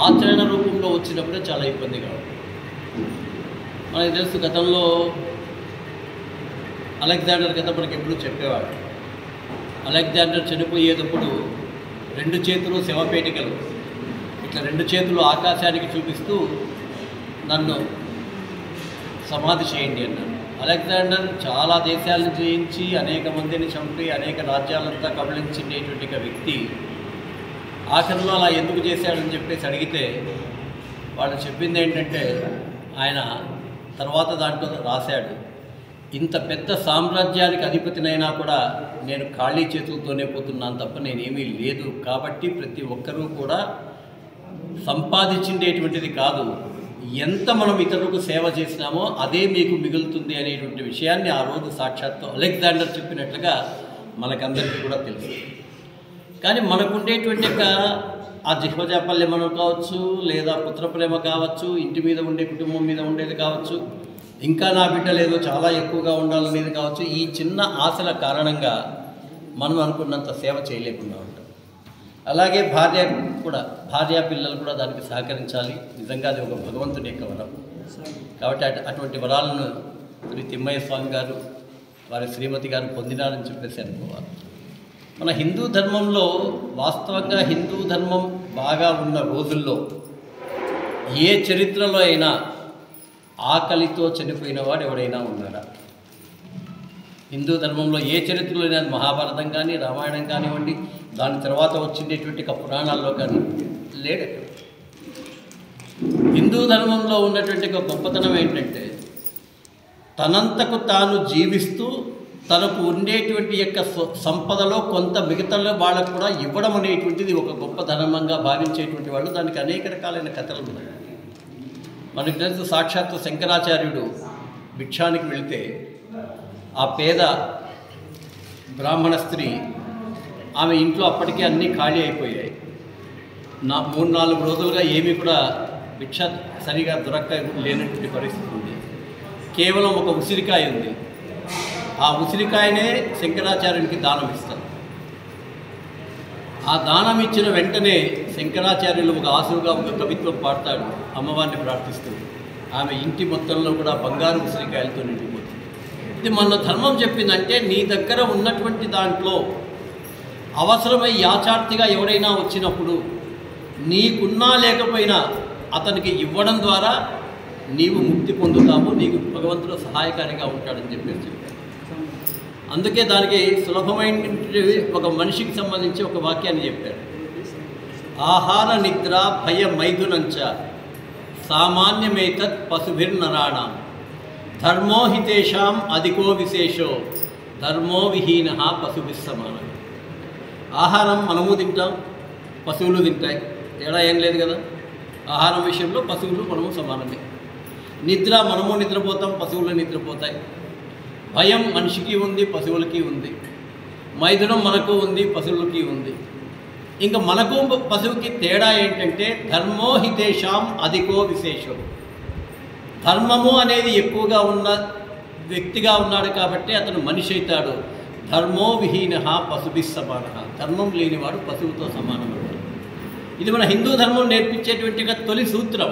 ఆచరణ రూపంలో వచ్చినప్పుడే చాలా ఇబ్బందిగా ఉంది. మనకు తెలుసు గతంలో అలెగ్జాండర్ కథ మనకి ఎప్పుడు చెప్పేవాడు. అలెగ్జాండర్ చనిపోయేటప్పుడు 2 చేతులు శవపేటికలు, ఇట్లా 2 చేతులు ఆకాశానికి చూపిస్తూ నన్ను సమాధి చేయండి అన్నాడు. అలెగ్జాండర్ చాలా దేశాలను జయించి అనేక మందిని చంపి అనేక రాజ్యాలంతా కబళించినటువంటి వ్యక్తి ఆఖరిలో అలా ఎందుకు చేశాడని చెప్పేసి అడిగితే వాళ్ళు చెప్పింది ఏంటంటే, ఆయన తర్వాత దాంట్లో రాశాడు, ఇంత పెద్ద సామ్రాజ్యానికి అధిపతినైనా కూడా నేను ఖాళీ చేతులతోనే పోతున్నాను తప్ప నేనేమీ లేదు, కాబట్టి ప్రతి ఒక్కరూ కూడా సంపాదించేటువంటిది కాదు, ఎంత మనం ఇతరులకు సేవ చేసినామో అదే మీకు మిగులుతుంది అనేటువంటి విషయాన్ని ఆ రోజు సాక్షాత్తు అలెగ్జాండర్ చెప్పినట్లుగా మనకందరికీ కూడా తెలుసు. కానీ మనకుండేటువంటి ఆ జిహ్వజాపల్యం కావచ్చు, లేదా పుత్రప్రేమ కావచ్చు, ఇంటి మీద ఉండే కుటుంబం మీద ఉండేది కావచ్చు, ఇంకా నా బిడ్డలు ఏదో చాలా ఎక్కువగా ఉండాలనేది కావచ్చు, ఈ చిన్న ఆశల కారణంగా మనం అనుకున్నంత సేవ చేయలేకుండా ఉంటాం. అలాగే భార్య పిల్లలు కూడా దానికి సహకరించాలి. నిజంగా అది ఒక భగవంతుని యొక్క వరం. కాబట్టి అటువంటి వరాలను శ్రీ తిమ్మయ్య స్వామి గారు, వారి శ్రీమతి గారు పొందినారని చెప్పేసి అనుకోవాలి. మన హిందూ ధర్మంలో వాస్తవంగా హిందూ ధర్మం బాగా ఉన్న రోజుల్లో ఏ చరిత్రలో అయినా ఆకలితో చనిపోయిన వాడు ఎవడైనా ఉన్నాడా? హిందూ ధర్మంలో ఏ చరిత్రలో అయినా, మహాభారతం కానీ రామాయణం కానివ్వండి, దాని తర్వాత వచ్చినటువంటి పురాణాల్లో కానీ లేడు. హిందూ ధర్మంలో ఉన్నటువంటి ఒక గొప్పతనం ఏంటంటే, తనంతకు తాను జీవిస్తూ తనకు ఉండేటువంటి యొక్క సంపదలో కొంత మిగతాలో వాళ్ళకు కూడా ఇవ్వడం అనేటువంటిది ఒక గొప్ప ధర్మంగా భావించేటువంటి వాళ్ళు. దానికి అనేక రకాలైన కథలు ఉన్నాయి. మనకు తెలుసు, సాక్షాత్తు శంకరాచార్యుడు భిక్షానికి వెళితే ఆ పేద బ్రాహ్మణ స్త్రీ, ఆమె ఇంట్లో అప్పటికే అన్నీ ఖాళీ అయిపోయాయి. 3-4 రోజులుగా ఏమీ కూడా భిక్ష సరిగా లేనటువంటి పరిస్థితి ఉంది. కేవలం ఒక ఉసిరికాయ ఉంది. ఆ ఉసిరికాయనే శంకరాచార్యునికి దానం ఇస్తారు. ఆ దానం ఇచ్చిన వెంటనే శంకరాచార్యులు ఒక ఆసువుగా ఒక కవిత్వం పాడతాడు అమ్మవారిని ప్రార్థిస్తూ. ఆమె ఇంటి మొత్తంలో కూడా బంగారు ఉసిరికాయలతో నిండిపోతుంది. ఇది మన ధర్మం చెప్పిందంటే నీ దగ్గర ఉన్నటువంటి దాంట్లో అవసరమై యాచార్తిగా ఎవరైనా వచ్చినప్పుడు నీకున్నా లేకపోయినా అతనికి ఇవ్వడం ద్వారా నీవు ముక్తి పొందుతావు, నీకు భగవంతుడు సహాయకారిగా ఉంటాడని చెప్పేసి చెప్పారు. అందుకే దానికి సులభమైన ఒక మనిషికి సంబంధించి ఒక వాక్యాన్ని చెప్పారు. ఆహార నిద్ర భయ మైథునంచ సామాన్యమేతత్ పశుభిర్నరాణం ధర్మోహితేషాం అధికో విశేషో ధర్మో విహీన పశుభిస్సమానం. ఆహారం మనము తింటాం, పశువులు తింటాయి, తేడా ఏం లేదు కదా. ఆహారం విషయంలో పశువులు మనము సమానమే. నిద్ర మనము నిద్రపోతాం, పశువులు నిద్రపోతాయి. భయం మనిషికి ఉంది, పశువులకి ఉంది. మైథునం మనకు ఉంది, పశువులకి ఉంది. ఇంకా మనకు పశువుకి తేడా ఏంటంటే ధర్మోహితేషాం అధికో విశేషం. ధర్మము అనేది ఎక్కువగా ఉన్న వ్యక్తిగా ఉన్నాడు కాబట్టి అతను మనిషి అవుతాడు. ధర్మో విహీన పశుభిస్సమాన. ధర్మం లేనివాడు పశువుతో సమానమవుతాడు. ఇది మన హిందూ ధర్మం నేర్పించేటువంటి తొలి సూత్రం.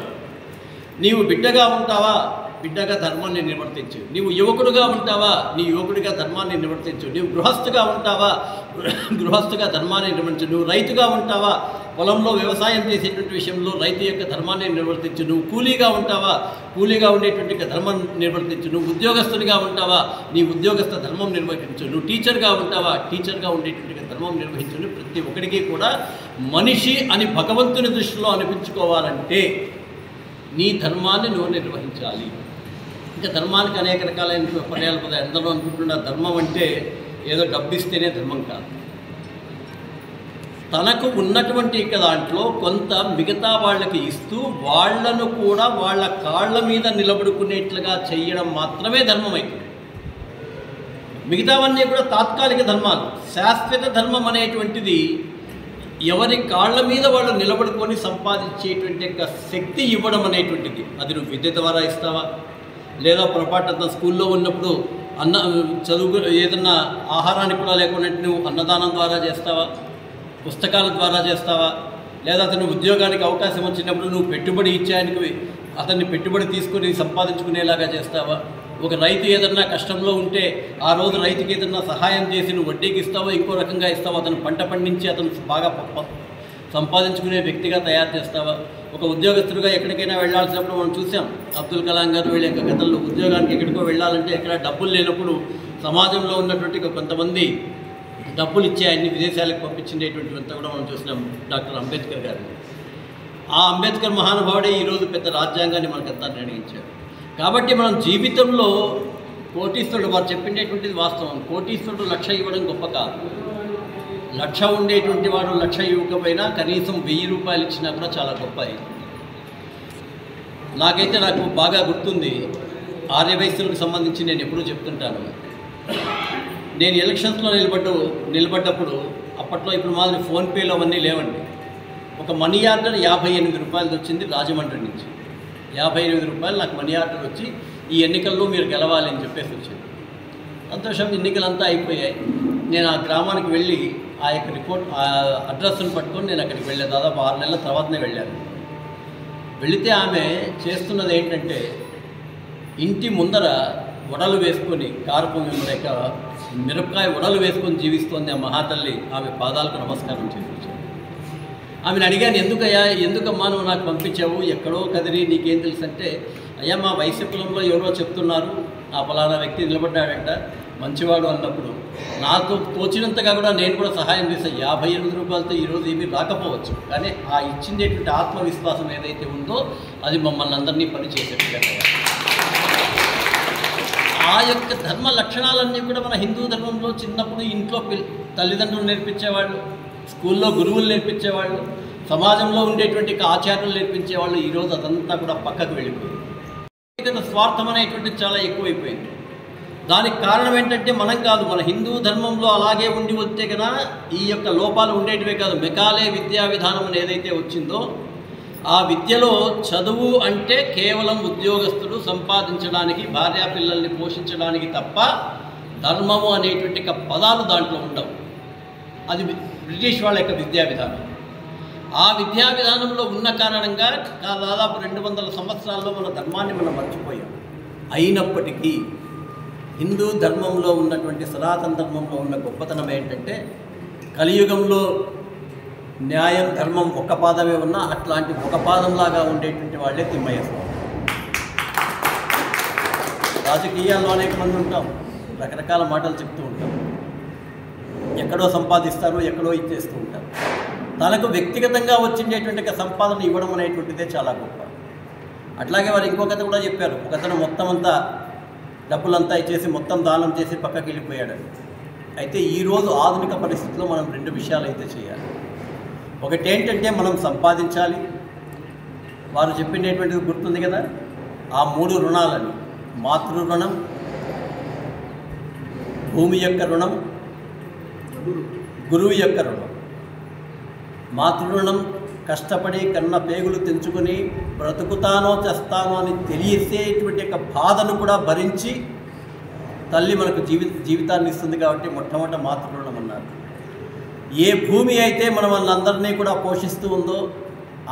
నీవు బిడ్డగా ఉంటావా, బిడ్డగా ధర్మాన్ని నిర్వర్తించు. నీవు యువకుడుగా ఉంటావా, నీ యువకుడిగా ధర్మాన్ని నిర్వర్తించు. నీవు గృహస్థుగా ఉంటావా, గృహస్థుగా ధర్మాన్ని నిర్వర్తించు. నువ్వు రైతుగా ఉంటావా, పొలంలో వ్యవసాయం చేసేటువంటి విషయంలో రైతు యొక్క ధర్మాన్ని నిర్వర్తించు. నువ్వు కూలీగా ఉంటావా, కూలీగా ఉండేటువంటి ధర్మం నిర్వర్తించు. నువ్వు ఉద్యోగస్తునిగా ఉంటావా, నీ ఉద్యోగస్థ ధర్మం నిర్వహించు. నువ్వు టీచర్గా ఉంటావా, టీచర్గా ఉండేటువంటి ధర్మం నిర్వహించు. ప్రతి ఒక్కడికి కూడా మనిషి అని భగవంతుని దృష్టిలో అనిపించుకోవాలంటే నీ ధర్మాన్ని నువ్వు నిర్వహించాలి. ఇంకా ధర్మానికి అనేక రకాలైన పర్యాలు పదాలు. ఎందరో అనుకుంటున్నారు ధర్మం అంటే ఏదో డబ్బిస్తేనే ధర్మం కాదు. తనకు ఉన్నటువంటి దాంట్లో కొంత మిగతా వాళ్ళకి ఇస్తూ వాళ్లను కూడా వాళ్ళ కాళ్ళ మీద నిలబడుకునేట్లుగా చేయడం మాత్రమే ధర్మం అవుతుంది. మిగతావన్నీ కూడా తాత్కాలిక ధర్మాలు. శాశ్వత ధర్మం అనేటువంటిది ఎవరి కాళ్ళ మీద వాళ్ళు నిలబడుకొని సంపాదించేటువంటి యొక్క శక్తి ఇవ్వడం అనేటువంటిది. అది నువ్వు విద్య ద్వారా ఇస్తావా, లేదా పొరపాటు స్కూల్లో ఉన్నప్పుడు చదువు ఏదన్నా ఆహారానికి కూడా లేకుండా నువ్వు అన్నదానం ద్వారా చేస్తావా, పుస్తకాల ద్వారా చేస్తావా, లేదా అతను ఉద్యోగానికి అవకాశం వచ్చినప్పుడు నువ్వు పెట్టుబడి ఇచ్చేయడానికి అతన్ని పెట్టుబడి తీసుకొని సంపాదించుకునేలాగా చేస్తావా. ఒక రైతు ఏదన్నా కష్టంలో ఉంటే ఆ రోజు రైతుకి ఏదన్నా సహాయం చేసి నువ్వు వడ్డీకి ఇస్తావో ఇంకో రకంగా ఇస్తావో, అతను పంట పండించి అతను బాగా సంపాదించుకునే వ్యక్తిగా తయారు చేస్తావా. ఒక ఉద్యోగస్తుడిగా ఎక్కడికైనా వెళ్ళాల్సినప్పుడు మనం చూసాం, అబ్దుల్ కలాం గారు వీళ్ళ యొక్క గతంలో ఉద్యోగానికి ఎక్కడికో వెళ్ళాలంటే ఎక్కడ డబ్బులు లేనప్పుడు సమాజంలో ఉన్నటువంటి కొంతమంది డబ్బులు ఇచ్చే ఆయన్ని విదేశాలకు పంపించేటువంటివంతా కూడా మనం చూసినాం. డాక్టర్ అంబేద్కర్ గారు. ఆ అంబేద్కర్ మహానుభావుడే ఈరోజు పెద్ద రాజ్యాంగాన్ని మనకంతా నిర్ణయించాడు. కాబట్టి మనం జీవితంలో కోటీశ్వరుడు వారు చెప్పిండేటువంటిది వాస్తవం. కోటీశ్వరుడు 1,00,000 ఇవ్వడం గొప్ప కాదు. 1,00,000 ఉండేటువంటి వాడు 1,00,000 ఇవ్వకపోయినా కనీసం 1,000 రూపాయలు ఇచ్చినా కూడా చాలా గొప్ప. నాకు బాగా గుర్తుంది, ఆర్యవైశ్యులకు సంబంధించి నేను ఎప్పుడూ చెప్తుంటాను. నేను ఎలక్షన్స్లో నిలబడ్డప్పుడు అప్పట్లో ఇప్పుడు మాదిరి ఫోన్పేలో అవన్నీ లేవండి. ఒక మనీ ఆర్డర్ 58 రూపాయలు వచ్చింది రాజమండ్రి నుంచి. 58 రూపాయలు నాకు మనీ ఆర్డర్ వచ్చి ఈ ఎన్నికల్లో మీరు గెలవాలి అని చెప్పేసి వచ్చింది. సంతోషం, ఎన్నికలంతా అయిపోయాయి. నేను ఆ గ్రామానికి వెళ్ళి ఆ యొక్క రిపోర్ట్ అడ్రస్ను పట్టుకొని నేను అక్కడికి వెళ్ళాను. దాదాపు 6 నెలల తర్వాతనే వెళ్ళాను. వెళితే ఆమె చేస్తున్నది ఏంటంటే ఇంటి ముందర వడలు వేసుకొని కారపు మిరపకాయ వడలు వేసుకొని జీవిస్తోంది ఆ మహాతల్లి. ఆమె పాదాలకు నమస్కారం చేయించాను. ఆమెను అడిగాను, ఎందుకమ్మా నువ్వు నాకు పంపించావు, ఎక్కడో కదిరి నీకేం తెలుసు అంటే, అయ్యా మా వైశ్య కులంలో ఎవరో చెప్తున్నారు ఆ ఫలానా వ్యక్తి నిలబడ్డాడంట మంచివాడు అన్నప్పుడు నాకు తోచినంతగా కూడా నేను కూడా సహాయం చేశాను. 58 రూపాయలతో ఈరోజు ఏమీ రాకపోవచ్చు, కానీ ఆ ఇచ్చిందేటువంటి ఆత్మవిశ్వాసం ఏదైతే ఉందో అది మమ్మల్ని అందరినీ పనిచేసేట్టుగా. ఆ యొక్క ధర్మ లక్షణాలన్నీ కూడా మన హిందూ ధర్మంలో చిన్నప్పుడు ఇంట్లో తల్లిదండ్రులు నేర్పించేవాళ్ళు, స్కూల్లో గురువులు నేర్పించేవాళ్ళు, సమాజంలో ఉండేటువంటి ఆచార్యులు నేర్పించేవాళ్ళు. ఈరోజు అదంతా కూడా పక్కకు వెళ్ళిపోయింది. స్వార్థం అనేటువంటిది చాలా ఎక్కువైపోయింది. దానికి కారణం ఏంటంటే మనం కాదు, మన హిందూ ధర్మంలో అలాగే ఉండి వస్తే కన్నా ఈ యొక్క లోపాలు ఉండేటివే కాదు. మెకాలే విద్యా విధానం అని ఏదైతే వచ్చిందో ఆ విద్యలో చదువు అంటే కేవలం ఉద్యోగస్తులు సంపాదించడానికి, భార్యా పిల్లల్ని పోషించడానికి తప్ప ధర్మము అనేటువంటి పదాలు దాంట్లో ఉండవు. అది బ్రిటిష్ వాళ్ళ యొక్క విద్యా విధానం. ఆ విద్యా విధానంలో ఉన్న కారణంగా దాదాపు 200 సంవత్సరాల్లో మన ధర్మాన్ని మనం మర్చిపోయాం. అయినప్పటికీ హిందూ ధర్మంలో ఉన్నటువంటి సనాతన ధర్మంలో ఉన్న గొప్పతనం ఏంటంటే కలియుగంలో న్యాయం ధర్మం ఒక పాదమే ఉన్నా అట్లాంటి ఒక పాదంలాగా ఉండేటువంటి వాళ్ళే తిమ్మయ్య స్వామి. రాజకీయాల్లో అనేక మంది ఉంటాం, రకరకాల మాటలు చెప్తూ ఉంటాం, ఎక్కడో సంపాదిస్తారు, ఎక్కడో ఇచ్చేస్తూ ఉంటారు. తనకు వ్యక్తిగతంగా వచ్చిండేటువంటి సంపాదన ఇవ్వడం అనేటువంటిదే చాలా గొప్ప. అట్లాగే వారు ఇంకో కథ కూడా చెప్పారు. ఒకతను మొత్తం అంతా డబ్బులంతా ఇచ్చేసి మొత్తం దానం చేసి పక్కకి వెళ్ళిపోయాడు. అయితే ఈరోజు ఆధునిక పరిస్థితుల్లో మనం 2 విషయాలు అయితే చేయాలి. ఒకటి ఏంటంటే మనం సంపాదించాలి. వారు చెప్పినటువంటిది గుర్తుంది కదా, ఆ 3 రుణాలని: మాతృ రుణం, భూమి యొక్క రుణం, గురువు యొక్క రుణం. మాతృరుణం కష్టపడి కన్న పేగులు తెంచుకొని బ్రతుకుతానో చేస్తానో అని తెలిసేటువంటి యొక్క బాధను కూడా భరించి తల్లి మనకు జీవితాన్ని ఇస్తుంది కాబట్టి మొట్టమొదట మాతృరుణం అన్నారు. ఏ భూమి అయితే మనం వాళ్ళందరినీ కూడా పోషిస్తూ ఉందో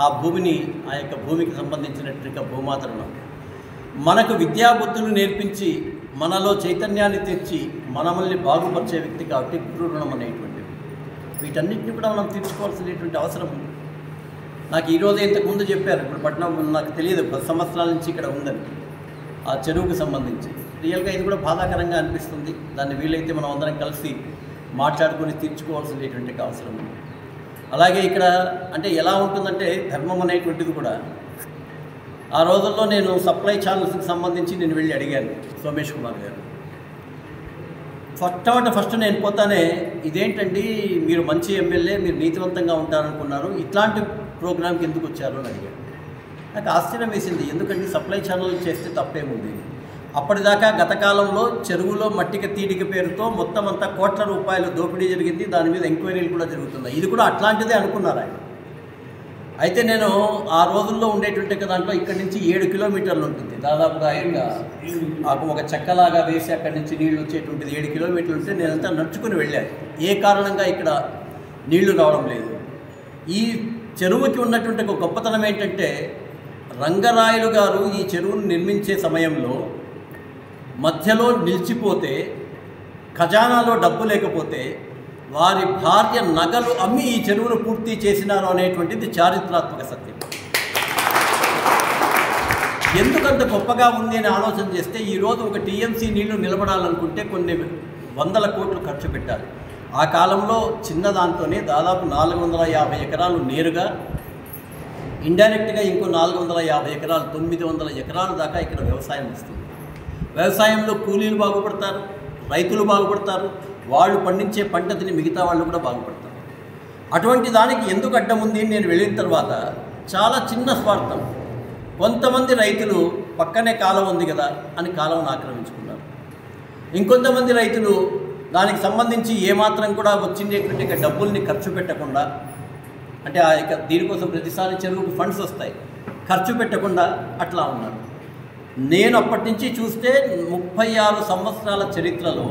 ఆ భూమిని, ఆ యొక్క భూమికి సంబంధించినటువంటి భూమాత రుణం. మనకు విద్యాబుద్ధులు నేర్పించి మనలో చైతన్యాన్ని తెచ్చి మనల్ని బాగుపరిచే వ్యక్తి కాబట్టి గురు రుణం అనేటువంటిది. వీటన్నిటిని కూడా మనం తీర్చుకోవాల్సినటువంటి అవసరం ఉంది. నాకు ఈరోజు ఇంతకుముందు చెప్పారు, ఇప్పుడు పట్టణం నాకు తెలియదు 10 సంవత్సరాల నుంచి ఇక్కడ ఉందని, ఆ చెరువుకు సంబంధించి. రియల్గా ఇది కూడా బాధాకరంగా అనిపిస్తుంది. దాన్ని వీలైతే మనం అందరం కలిసి మాట్లాడుకొని తీర్చుకోవాల్సినటువంటి అవసరం ఉంది. అలాగే ఇక్కడ అంటే ఎలా ఉంటుందంటే ధర్మం అనేటువంటిది కూడా ఆ రోజుల్లో నేను సప్లై ఛానల్స్కి సంబంధించి నేను వెళ్ళి అడిగాను సోమేష్ కుమార్ గారు. ఫస్ట్ నేను పోతానే, ఇదేంటండి మీరు మంచి ఎమ్మెల్యే, మీరు నీతివంతంగా ఉంటారనుకున్నారు, ఇట్లాంటి ప్రోగ్రామ్కి ఎందుకు వచ్చారు అని అడిగాను. నాకు ఆశ్చర్యం వేసింది. ఎందుకంటే సప్లై ఛానల్ చేస్తే తప్పేముంది. అప్పటిదాకా గత కాలంలో చెరువులో మట్టికి తీడిక పేరుతో మొత్తం అంతా కోట్ల రూపాయలు దోపిడీ జరిగింది. దాని మీద ఎంక్వైరీలు కూడా జరుగుతున్నాయి. ఇది కూడా అట్లాంటిదే అనుకున్నారు ఆయన. అయితే నేను ఆ రోజుల్లో ఉండేటువంటి దాంట్లో ఇక్కడి నుంచి 7 కిలోమీటర్లు ఉంటుంది దాదాపుగా. ఒక చెక్కలాగా వేసి అక్కడి నుంచి నీళ్లు వచ్చేటువంటిది 7 కిలోమీటర్లు ఉంటే నేనంతా నడుచుకుని వెళ్ళాను. ఏ కారణంగా ఇక్కడ నీళ్లు రావడం లేదు. ఈ చెరువుకి ఉన్నటువంటి ఒక గొప్పతనం ఏంటంటే రంగరాయలు గారు ఈ చెరువును నిర్మించే సమయంలో మధ్యలో నిలిచిపోతే, ఖజానాలో డబ్బు లేకపోతే వారి భార్య నగలు అమ్మి ఈ చెరువును పూర్తి చేసినారు అనేటువంటిది చారిత్రాత్మక సత్యం. ఎందుకంత గొప్పగా ఉంది అని ఆలోచన చేస్తే ఈరోజు ఒక టీఎంసీ నీళ్లు నిలబడాలనుకుంటే కొన్ని 100 కోట్లు ఖర్చు పెట్టాలి. ఆ కాలంలో చిన్నదాంతోనే దాదాపు 450 ఎకరాలు నేరుగా, ఇండైరెక్ట్గా ఇంకో 450 ఎకరాలు, 900 ఎకరాల దాకా ఇక్కడ వ్యవసాయం వస్తుంది. వ్యవసాయంలో కూలీలు బాగుపడతారు, రైతులు బాగుపడతారు, వాళ్ళు పండించే పంట తిని మిగతా వాళ్ళు కూడా బాగుపడతారు. అటువంటి దానికి ఎందుకు అడ్డం ఉంది నేను వెళ్ళిన తర్వాత చాలా చిన్న స్వార్థం. కొంతమంది రైతులు పక్కనే కాలం ఉంది కదా అని కాలువను ఆక్రమించుకున్నారు. ఇంకొంతమంది రైతులు దానికి సంబంధించి ఏమాత్రం కూడా వచ్చిండేటువంటి డబ్బుల్ని ఖర్చు పెట్టకుండా, అంటే ఆ యొక్క దీనికోసం ప్రతిసారి చెరువుకు ఫండ్స్ వస్తాయి, ఖర్చు పెట్టకుండా అట్లా ఉన్నారు. నేను అప్పటి నుంచి చూస్తే 36 సంవత్సరాల చరిత్రలో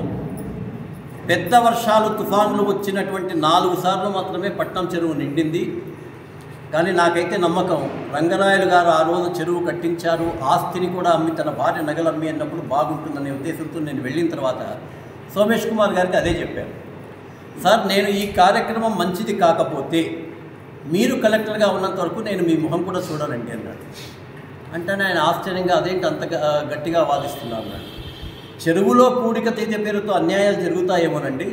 పెద్ద వర్షాలు, తుఫాన్లు వచ్చినటువంటి 4 సార్లు మాత్రమే పట్నం చెరువు నిండింది. కానీ నాకైతే నమ్మకం, రంగరాయలు గారు ఆ రోజు చెరువు కట్టించారు, ఆస్తిని కూడా అమ్మి తన భార్య నగలు అమ్మి అన్నప్పుడు బాగుంటుందనే ఉద్దేశంతో నేను వెళ్ళిన తర్వాత సోమేష్ కుమార్ గారికి అదే చెప్పాను. సార్, నేను ఈ కార్యక్రమం మంచిది కాకపోతే మీరు కలెక్టర్గా ఉన్నంత వరకు నేను మీ మొహం కూడా చూడనండి అన్నాడు. అంటే ఆయన ఆశ్చర్యంగా అదేంటి అంత గట్టిగా వాదిస్తున్నారు అన్నాడు. చెరువులో పూడిక తేదీ పేరుతో అన్యాయాలు జరుగుతాయేమోనండి,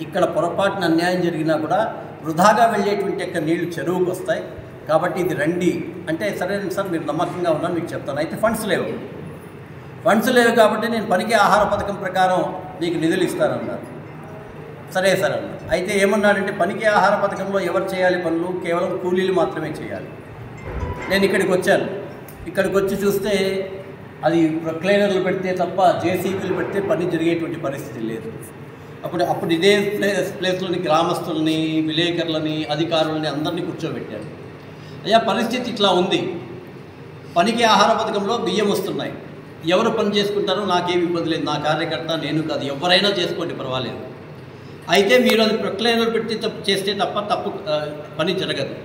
ఇక్కడ పొరపాటున అన్యాయం జరిగినా కూడా వృధాగా వెళ్ళేటువంటి యొక్క నీళ్లు చెరువుకు వస్తాయి, కాబట్టి ఇది రండి అంటే, సరే సార్ మీరు నమ్మకంగా ఉన్నాను మీకు చెప్తాను. అయితే ఫండ్స్ లేవు కాబట్టి నేను పనికి ఆహార పథకం ప్రకారం నీకు నిధులు ఇస్తానన్నారు. సరే సార్ అన్నారు. అయితే ఏమన్నాడంటే, పనికి ఆహార పథకంలో ఎవరు చేయాలి పనులు, కేవలం కూలీలు మాత్రమే చేయాలి. నేను ఇక్కడికి వచ్చాను. ఇక్కడికి వచ్చి చూస్తే అది ప్రొక్లైనర్లు పెడితే తప్ప జేసీబీలు పెడితే పని జరిగేటువంటి పరిస్థితి లేదు. అప్పుడు ఇదే ప్లేస్లోని గ్రామస్తులని, విలేకరులని, అధికారులని అందరినీ కూర్చోబెట్టాను. అయ్యా, పరిస్థితి ఇట్లా ఉంది, పనికి ఆహార పథకంలో బియ్యం వస్తున్నాయి, ఎవరు పని చేసుకుంటారో నాకేమి ఇబ్బంది లేదు, నా కార్యకర్త నేను కాదు, ఎవరైనా చేసుకోండి పర్వాలేదు. అయితే మీరు అది ప్రొక్లైనర్ పెట్టి చేస్తే తప్పు పని జరగదు.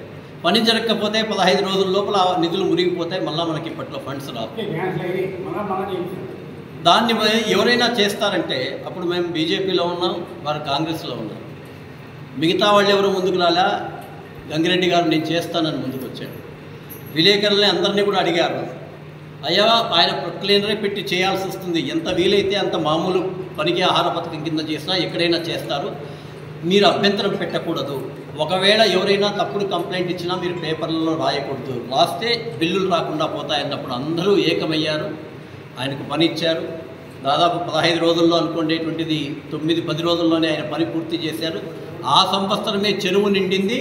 పని జరగకపోతే 15 రోజుల లోపల నిధులు మురిగిపోతాయి, మళ్ళీ మనకి ఇప్పట్లో ఫండ్స్ రావు. దాన్ని ఎవరైనా చేస్తారంటే అప్పుడు మేము బీజేపీలో ఉన్నాం, వారు కాంగ్రెస్లో ఉన్నాం. మిగతా వాళ్ళు ఎవరు ముందుకు రాలా. గంగిరెడ్డి గారు నేను చేస్తానని ముందుకు వచ్చాడు. విలేకరులని అందరినీ కూడా అడిగారు, అయ్యా ఆయన ప్రొక్లైనరే పెట్టి చేయాల్సి వస్తుంది, ఎంత వీలైతే అంత మామూలు పనికి ఆహార పథకం కింద చేసినా ఎక్కడైనా చేస్తారు, మీరు అభ్యంతరం పెట్టకూడదు. ఒకవేళ ఎవరైనా తప్పుడు కంప్లైంట్ ఇచ్చినా మీరు పేపర్లలో రాయకూడదు, రాస్తే బిల్లులు రాకుండా పోతాయన్నప్పుడు అందరూ ఏకమయ్యారు. ఆయనకు పని ఇచ్చారు. దాదాపు 15 రోజుల్లో అనుకునేటువంటిది 9-10 రోజుల్లోనే ఆయన పని పూర్తి చేశారు. ఆ సంవత్సరమే చెరువు నిండింది.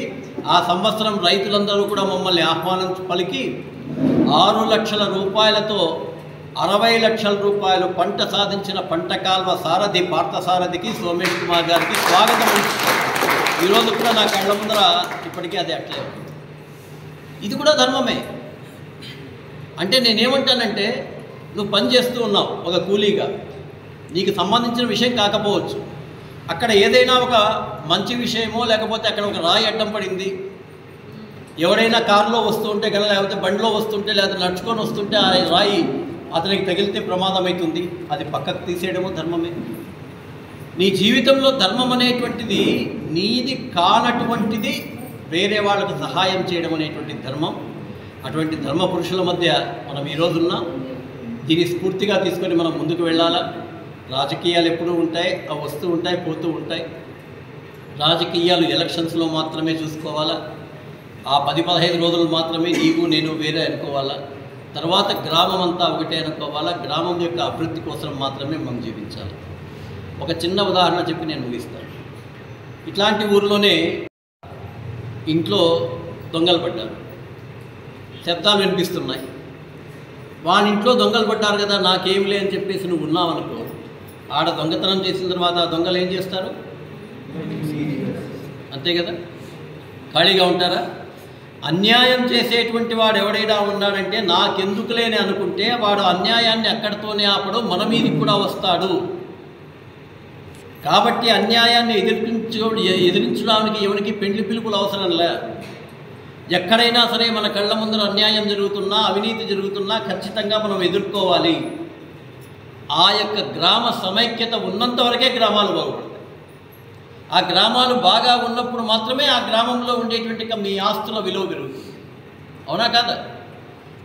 ఆ సంవత్సరం రైతులందరూ కూడా మమ్మల్ని ఆహ్వానం పలికి 6 లక్షల రూపాయలతో 60 లక్షల రూపాయలు పంట సాధించిన పంట కాల్వ సారథి పార్థసారథికి సోమేష్ కుమార్ గారికి స్వాగతం. ఈరోజు కూడా నా కళ్ళ ముందర ఇప్పటికీ అది అట్లే. ఇది కూడా ధర్మమే. అంటే నేనేమంటానంటే, నువ్వు పని చేస్తూ ఉన్నావు ఒక కూలీగా, నీకు సంబంధించిన విషయం కాకపోవచ్చు, అక్కడ ఏదైనా ఒక మంచి విషయమో లేకపోతే అక్కడ ఒక రాయి అడ్డం పడింది, ఎవరైనా కారులో వస్తూ ఉంటే కదా, లేకపోతే బండిలో వస్తుంటే లేకపోతే నడుచుకొని వస్తుంటే ఆ రాయి అతనికి తగిలితే ప్రమాదం అవుతుంది, అది పక్కకు తీసేయడము ధర్మమే. నీ జీవితంలో ధర్మం అనేటువంటిది నీది కానటువంటిది వేరే వాళ్ళకు సహాయం చేయడం అనేటువంటి ధర్మం. అటువంటి ధర్మ పురుషుల మధ్య మనం ఈరోజున్నాం. దీన్ని స్ఫూర్తిగా తీసుకొని మనం ముందుకు వెళ్ళాలా. రాజకీయాలు ఎప్పుడూ ఉంటాయి, అవి వస్తూ ఉంటాయి, పోతూ ఉంటాయి. రాజకీయాలు ఎలక్షన్స్లో మాత్రమే చూసుకోవాలా. ఆ 10-15 రోజులు మాత్రమే నీవు నేను వేరే అనుకోవాలా. తర్వాత గ్రామం అంతా ఒకటే అనుకోవాలా. గ్రామం యొక్క అభివృద్ధి కోసం మాత్రమే మనం జీవించాలి. ఒక చిన్న ఉదాహరణ చెప్పి నేను ముగిస్తాను. ఇట్లాంటి ఊరిలోనే ఇంట్లో దొంగలు పడ్డారు, శబ్దాలు వినిపిస్తున్నాయి. వాళ్ళ ఇంట్లో దొంగలు పడ్డారు కదా, నాకేం లే అని చెప్పేసి నువ్వు ఉన్నావనుకో, ఆడ దొంగతనం చేసిన తర్వాత ఆ దొంగలు ఏం చేస్తారు? అంతే కదా, ఖాళీగా ఉంటారా? అన్యాయం చేసేటువంటి వాడు ఎవడైనా ఉన్నాడంటే నాకెందుకులేని అనుకుంటే వాడు అన్యాయాన్ని అక్కడితోనే ఆపడు, మన మీదకి కూడా వస్తాడు. కాబట్టి అన్యాయాన్ని ఎదిరించడానికి ఎవరికి పెండ్లి పిలుపులు అవసరం లే. ఎక్కడైనా సరే మన కళ్ళ ముందర అన్యాయం జరుగుతున్నా, అవినీతి జరుగుతున్నా ఖచ్చితంగా మనం ఎదుర్కోవాలి. ఆ యొక్క గ్రామ సమైక్యత ఉన్నంత వరకే గ్రామాలు బాగుపడతాయి. ఆ గ్రామాలు బాగా ఉన్నప్పుడు మాత్రమే ఆ గ్రామంలో ఉండేటువంటి మీ ఆస్తుల విలువ పెరుగుతుంది. అవునా కాదా?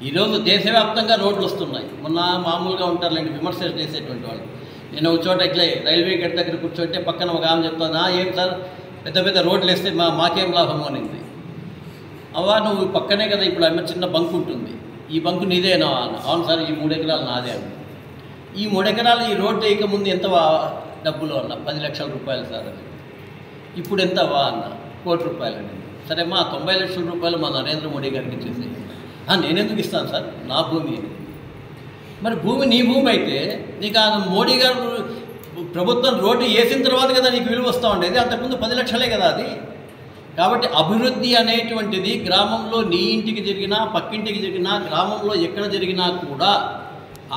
ఈరోజు దేశవ్యాప్తంగా రోడ్లు వస్తున్నాయి. మొన్న మామూలుగా ఉంటారులేండి విమర్శ చేసేటువంటి వాళ్ళు. నేను ఒక చోట ఇట్లే రైల్వే గేట్ దగ్గర కూర్చోంటే పక్కన ఒక ఆమె చెప్తాను, ఏం సార్ పెద్ద పెద్ద రోడ్లు వేస్తే మాకేం లాభము అనింది. అవ్వా నువ్వు పక్కనే కదా ఇప్పుడు ఆమె చిన్న బంక్ ఉంటుంది, ఈ బంకు నీదేనా? అవును సార్, ఈ 3 ఎకరాలు నాదే అన్న. ఈ 3 ఎకరాలు ఈ రోడ్డు వేయక ముందు ఎంత డబ్బులు అన్న? 10 లక్షల రూపాయలు సార్ అని. ఇప్పుడు ఎంత వా అన్న? 1 కోటి రూపాయలు అండి. సరే మా 90 లక్షల రూపాయలు మా నరేంద్ర మోడీ గారికి ఇచ్చేసి. నేనెందుకు ఇస్తాను సార్, నా భూమి. మరి భూమి నీ భూమి అయితే నీకు ఆ మోడీ గారు ప్రభుత్వం రోడ్డు వేసిన తర్వాత కదా నీకు విలువ వస్తూ ఉండేది, అంతకుముందు 10 లక్షలే కదా అది. కాబట్టి అభివృద్ధి అనేటువంటిది గ్రామంలో నీ ఇంటికి జరిగినా, పక్కింటికి జరిగినా, గ్రామంలో ఎక్కడ జరిగినా కూడా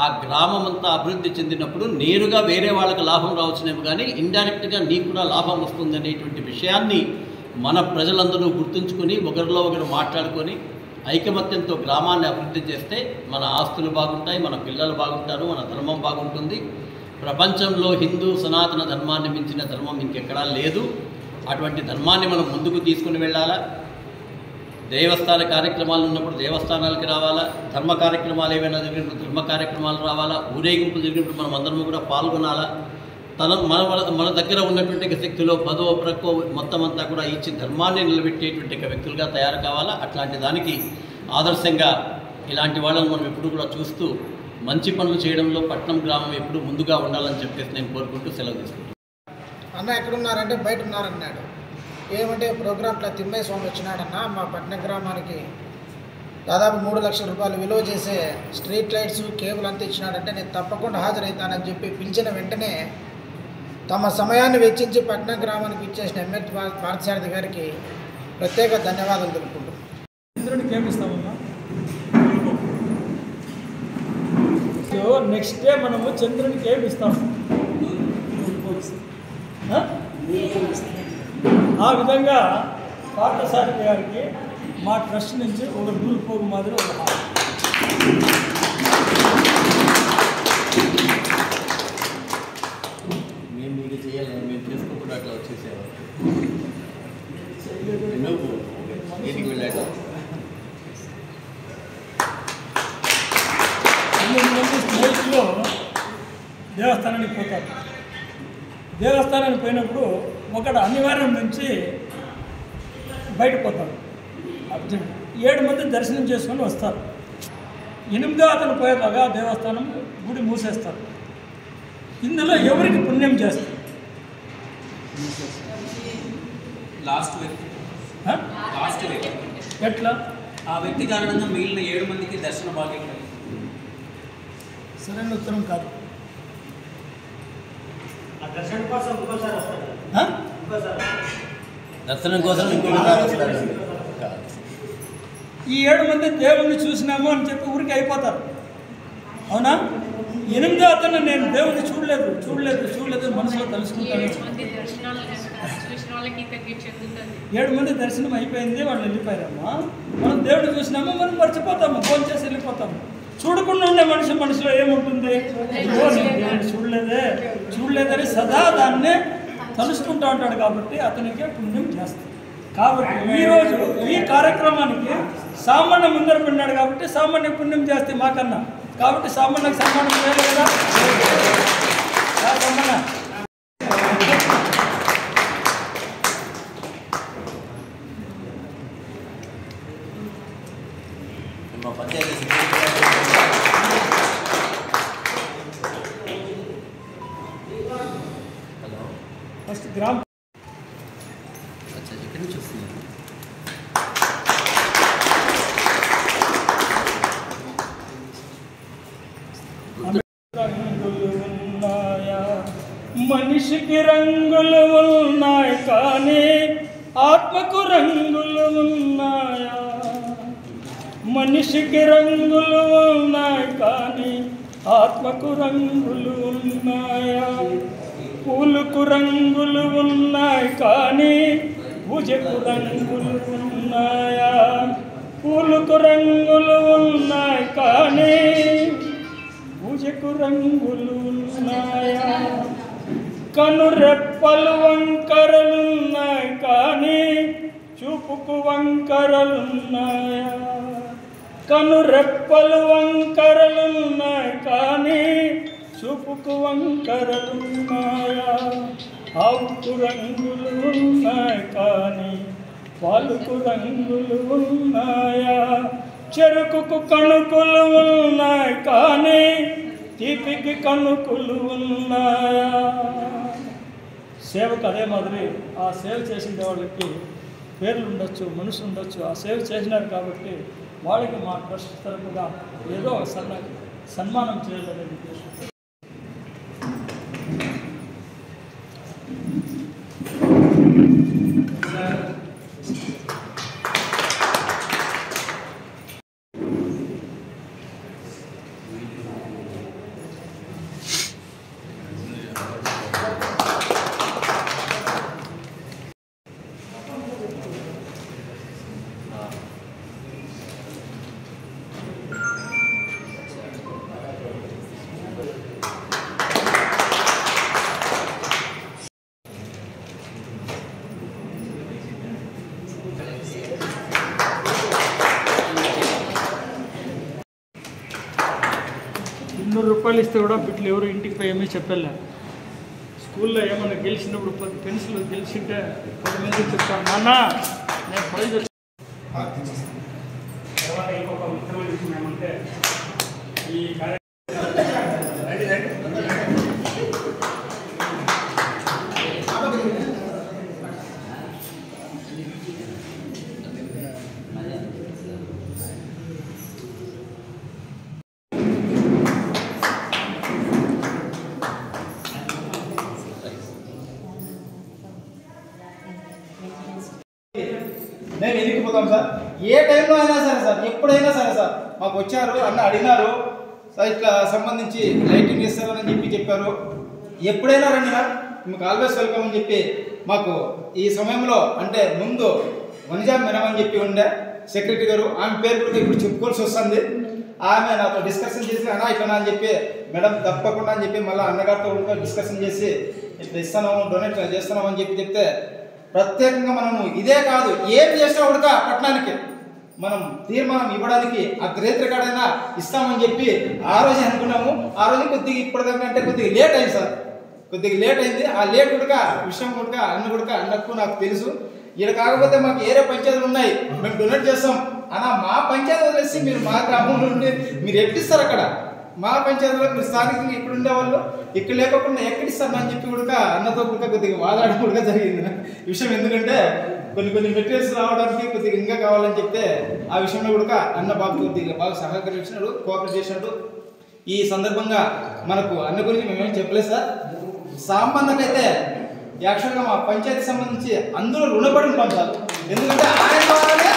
ఆ గ్రామం అంతా అభివృద్ధి చెందినప్పుడు నేరుగా వేరే వాళ్ళకి లాభం రావచ్చునేమో కానీ ఇండైరెక్ట్గా నీకు కూడా లాభం వస్తుంది అనేటువంటి విషయాన్ని మన ప్రజలందరూ గుర్తుంచుకొని ఒకరిలో ఒకరు మాట్లాడుకొని ఐకమత్యంతో గ్రామాన్ని అభివృద్ధి చేస్తే మన ఆస్తులు బాగుంటాయి, మన పిల్లలు బాగుంటారు, మన ధర్మం బాగుంటుంది. ప్రపంచంలో హిందూ సనాతన ధర్మాన్ని మించిన ధర్మం ఇంకెక్కడా లేదు. అటువంటి ధర్మాన్ని మనం ముందుకు తీసుకుని వెళ్ళాలా. దేవస్థాన కార్యక్రమాలు ఉన్నప్పుడు దేవస్థానాలకి రావాలా, ధర్మ కార్యక్రమాలు ఏవైనా జరిగినప్పుడు ధర్మ కార్యక్రమాలు రావాలా, ఊరేగింపులు జరిగినప్పుడు మనం అందరము కూడా పాల్గొనాలా. మన దగ్గర ఉన్నటువంటి శక్తిలో 10వ ప్రక్కో మొత్తం అంతా కూడా ఇచ్చి ధర్మాన్ని నిలబెట్టేటువంటి వ్యక్తులుగా తయారు కావాలా. అట్లాంటి దానికి ఆదర్శంగా ఇలాంటి వాళ్ళని మనం ఎప్పుడు కూడా చూస్తూ మంచి పనులు చేయడంలో పట్టణం గ్రామం ఎప్పుడు ముందుగా ఉండాలని చెప్పేసి నేను కోరుకుంటూ సెలవు తీసుకుంటాను. అన్న ఎక్కడున్నారంటే బయట ఉన్నారన్నాడు. ఏమంటే ప్రోగ్రాంలో తిమ్మయ్య స్వామి వచ్చినాడన్న, మా పట్టణ గ్రామానికి దాదాపు 3 లక్షల రూపాయలు విలువ చేసే స్ట్రీట్ లైట్స్ కేబుల్ అంతా ఇచ్చినాడంటే నేను తప్పకుండా హాజరవుతానని చెప్పి పిలిచిన వెంటనే తమ సమయాన్ని వెచ్చించి పట్టణ గ్రామానికి ఇచ్చేసిన ఎమ్మెల్యే పార్థసారథి గారికి ప్రత్యేక ధన్యవాదాలు తెలుపుకుంటున్నాం. చంద్రుడికి ఏమి ఇస్తామమ్మా? నెక్స్ట్ డే మనము చంద్రునికి ఏమి ఇస్తాము? ఆ విధంగా పార్థసారథి గారికి మా ట్రస్ట్ నుంచి ఒక నూలుపోగు మాదిరి ఒక హాల్. మేము మీకు చేయాలి, మేము చేసుకోకుండా అట్లా వచ్చేసేవారు. దీనికి వెళ్ళాక 8 మంది స్నేహితులు దేవస్థానానికి పోతారు. దేవస్థానానికి పోయినప్పుడు ఒకడు అనివార్యం నుంచి బయటకు పోతాడు. 7 మంది దర్శనం చేసుకొని వస్తారు. 8వ అతను పోయేలాగా దేవస్థానం గుడి మూసేస్తారు. ఇందులో ఎవరికి పుణ్యం చేస్తారు? లాస్ట్ వ్యక్తి ఎట్లా? ఆ వ్యక్తి కారణంగా మిగిలిన 7 మందికి దర్శన భాగ్యం కలిగింది. సరైన ఉత్తరం కాదు. దర్శనం కోసం ఇంకోసారి వస్తాడు. దర్శనం కోసం ఇంకొకసారి వస్తారు. ఈ 7 మంది దేవుణ్ణి చూసినాము అని చెప్పి ఊరికి అయిపోతారు. అవునా? 8వ అతను నేను దేవుణ్ణి చూడలేదు మనసులో తలుసుకుంటాను. 7 మంది దర్శనం అయిపోయింది, వాళ్ళు వెళ్ళిపోయారమ్మా. మనం దేవుడిని చూసినాము, మనం మర్చిపోతాము, ఫోన్ చేసి వెళ్ళిపోతాము. చూడకుండా ఉండే మనసులో ఏముంటుంది? నేను దేవుడిని చూడలేదని సదా దాన్నే తలుసుకుంటూ ఉంటాడు. కాబట్టి అతనికి పుణ్యం చేస్తాడు. కాబట్టి ఈరోజు ఈ కార్యక్రమానికి సామాన్య ముందర పడినాడు కాబట్టి సామాన్య పుణ్యం చేస్తే మాకన్నా. కాబట్టి సామాన్యకు సన్మానం చేయాలి కదా. సామాన్య ఫస్ట్ గ్రామ ఎక్కడి నుంచి వస్తుంది? మనిషికి రంగులు ఉన్నాయి కానీ ఆత్మకు రంగులు ఉన్నాయా? మనిషికి రంగులు ఉన్నాయి కానీ ఆత్మకు రంగులు ఉన్నాయా? పూలకు రంగులు ఉన్నాయి కానీ పూజకు రంగులు ఉన్నాయా? పూలకు రంగులు ఉన్నాయి కానీ పూజకు రంగులు ఉన్నాయా? కనురెప్పలు వంకరలున్నాయి కానీ చూపుకు వంకరలున్నాయా? కనురెప్పలు వంకరలున్నాయి కానీ చూపుకు వంకరలున్నాయా? ఆవుకు రంగులు ఉన్నాయి కానీ పాలుకు రంగులు ఉన్నాయా? చెరుకుకు కణుకులు ఉన్నాయి కానీ తీపికి కణుకులు ఉన్నాయా? సేవకు అదే మాదిరి ఆ సేవ చేసిన వాళ్ళకి పేర్లు ఉండొచ్చు, మనుషులు ఉండొచ్చు. ఆ సేవ చేసినారు కాబట్టి వాళ్ళకి మా ట్రస్ట్ తరపుగా ఏదో సన్మానం చేయాలనే ఉద్దేశం. రూపాయలు ఇస్తే కూడా బిడ్డలు ఎవరు ఇంటికి పోయి ఏమీ చెప్పలే. స్కూల్లో ఏమన్నా గెలిచినప్పుడు 10 పెన్సిల్ గెలిచింటే 10 మంది చెప్తాను, నాన్న నేను ప్రైజ్ వచ్చి. తర్వాత ఇంకొక ముఖ్యమైన విషయం ఏమంటే ఈ మేము ఎందుకు పోతాం సార్? ఏ టైంలో అయినా సరే సార్, ఎప్పుడైనా సరే సార్ మాకు వచ్చారు అన్న అడిగినారు సార్, ఇట్లా సంబంధించి లైటింగ్ ఇస్తారని చెప్పారు. ఎప్పుడైనా రండి నా మీకు ఆల్వేస్ వెల్కమ్ అని చెప్పి మాకు ఈ సమయంలో అంటే ముందు వనిజా మేడం అని చెప్పి ఉండే సెక్రటరీ గారు, ఆమె పేరు కూడా ఇప్పుడు చెప్పుకోవాల్సి వస్తుంది. ఆమె నాతో డిస్కషన్ చేసి అన్నా ఇట్లా అని చెప్పి మేడం తప్పకుండా అని చెప్పి మళ్ళీ అన్నగారితో కూడా డిస్కషన్ చేసి ఇట్లా ఇస్తున్నాము డొనేట్ చేస్తున్నాము అని చెప్పి చెప్తే ప్రత్యేకంగా మనము ఇదే కాదు ఏం చేసినా కూడా పట్టణానికి మనం తీర్మానం ఇవ్వడానికి ఆ గ్రేట్ రికార్డ్ అయినా ఇస్తామని చెప్పి ఆ రోజు అనుకున్నాము. ఆ రోజు కొద్దిగా ఇప్పటిదాకా అంటే కొద్దిగా లేట్ అయింది సార్, కొద్దిగా లేట్ అయింది. ఆ లేట్ కూడా విషయం కూడా అన్నకు నాకు తెలుసు. ఇక్కడ కాకపోతే మాకు ఏరే పంచాయతీలు ఉన్నాయి, మేము డొనేట్ చేస్తాం అన్నా మా పంచాయతీ వదిలేసి మీరు మా గ్రామం నుండి మీరు ఎట్టిస్తారు అక్కడ మా పంచాయతీలో మీరు స్థానికంగా ఇక్కడ ఉండేవాళ్ళు ఇక్కడ లేకుండా ఎక్కడిస్తారు అని చెప్పి కూడా అన్నతో కూడా కొద్దిగా వాదాడడం కూడా జరిగింది విషయం. ఎందుకంటే కొన్ని మెటీరియల్స్ రావడానికి కొద్దిగా ఇంకా కావాలని చెప్తే ఆ విషయంలో కూడా అన్న బాబు కొద్దిగా బాగా సహకరించినాడు, కోఆపరేట్ చేసినాడు. ఈ సందర్భంగా మనకు అన్న గురించి మేమేం చెప్పలేదు సార్. సామాన్యంగా అయితే యాక్చువల్గా మా పంచాయతీ సంబంధించి అందరూ రుణపడి ఉంటాం సార్. ఎందుకంటే ఆయన ద్వారానే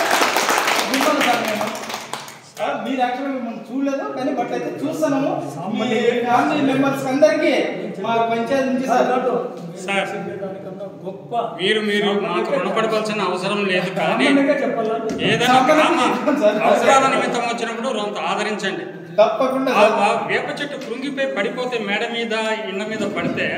ఉంటాను సార్ మేము. మీరు యాక్చువల్గా మిమ్మల్ని చూడలేదు కానీ బట్ అయితే చూస్తున్నాము. ఫ్యామిలీ మెంబర్స్ అందరికీ మా పంచాయతీ నుంచి సార్ మీరు మాకు రుణపడవలసిన అవసరం లేదు, కానీ ఏదైనా అవసరాల నిమిత్తం వచ్చినప్పుడు కొంత ఆదరించండి తప్పకుండా. వేప చెట్టు కృంగిపోయి పడిపోతే మేడ మీద ఇళ్ళ మీద పడితే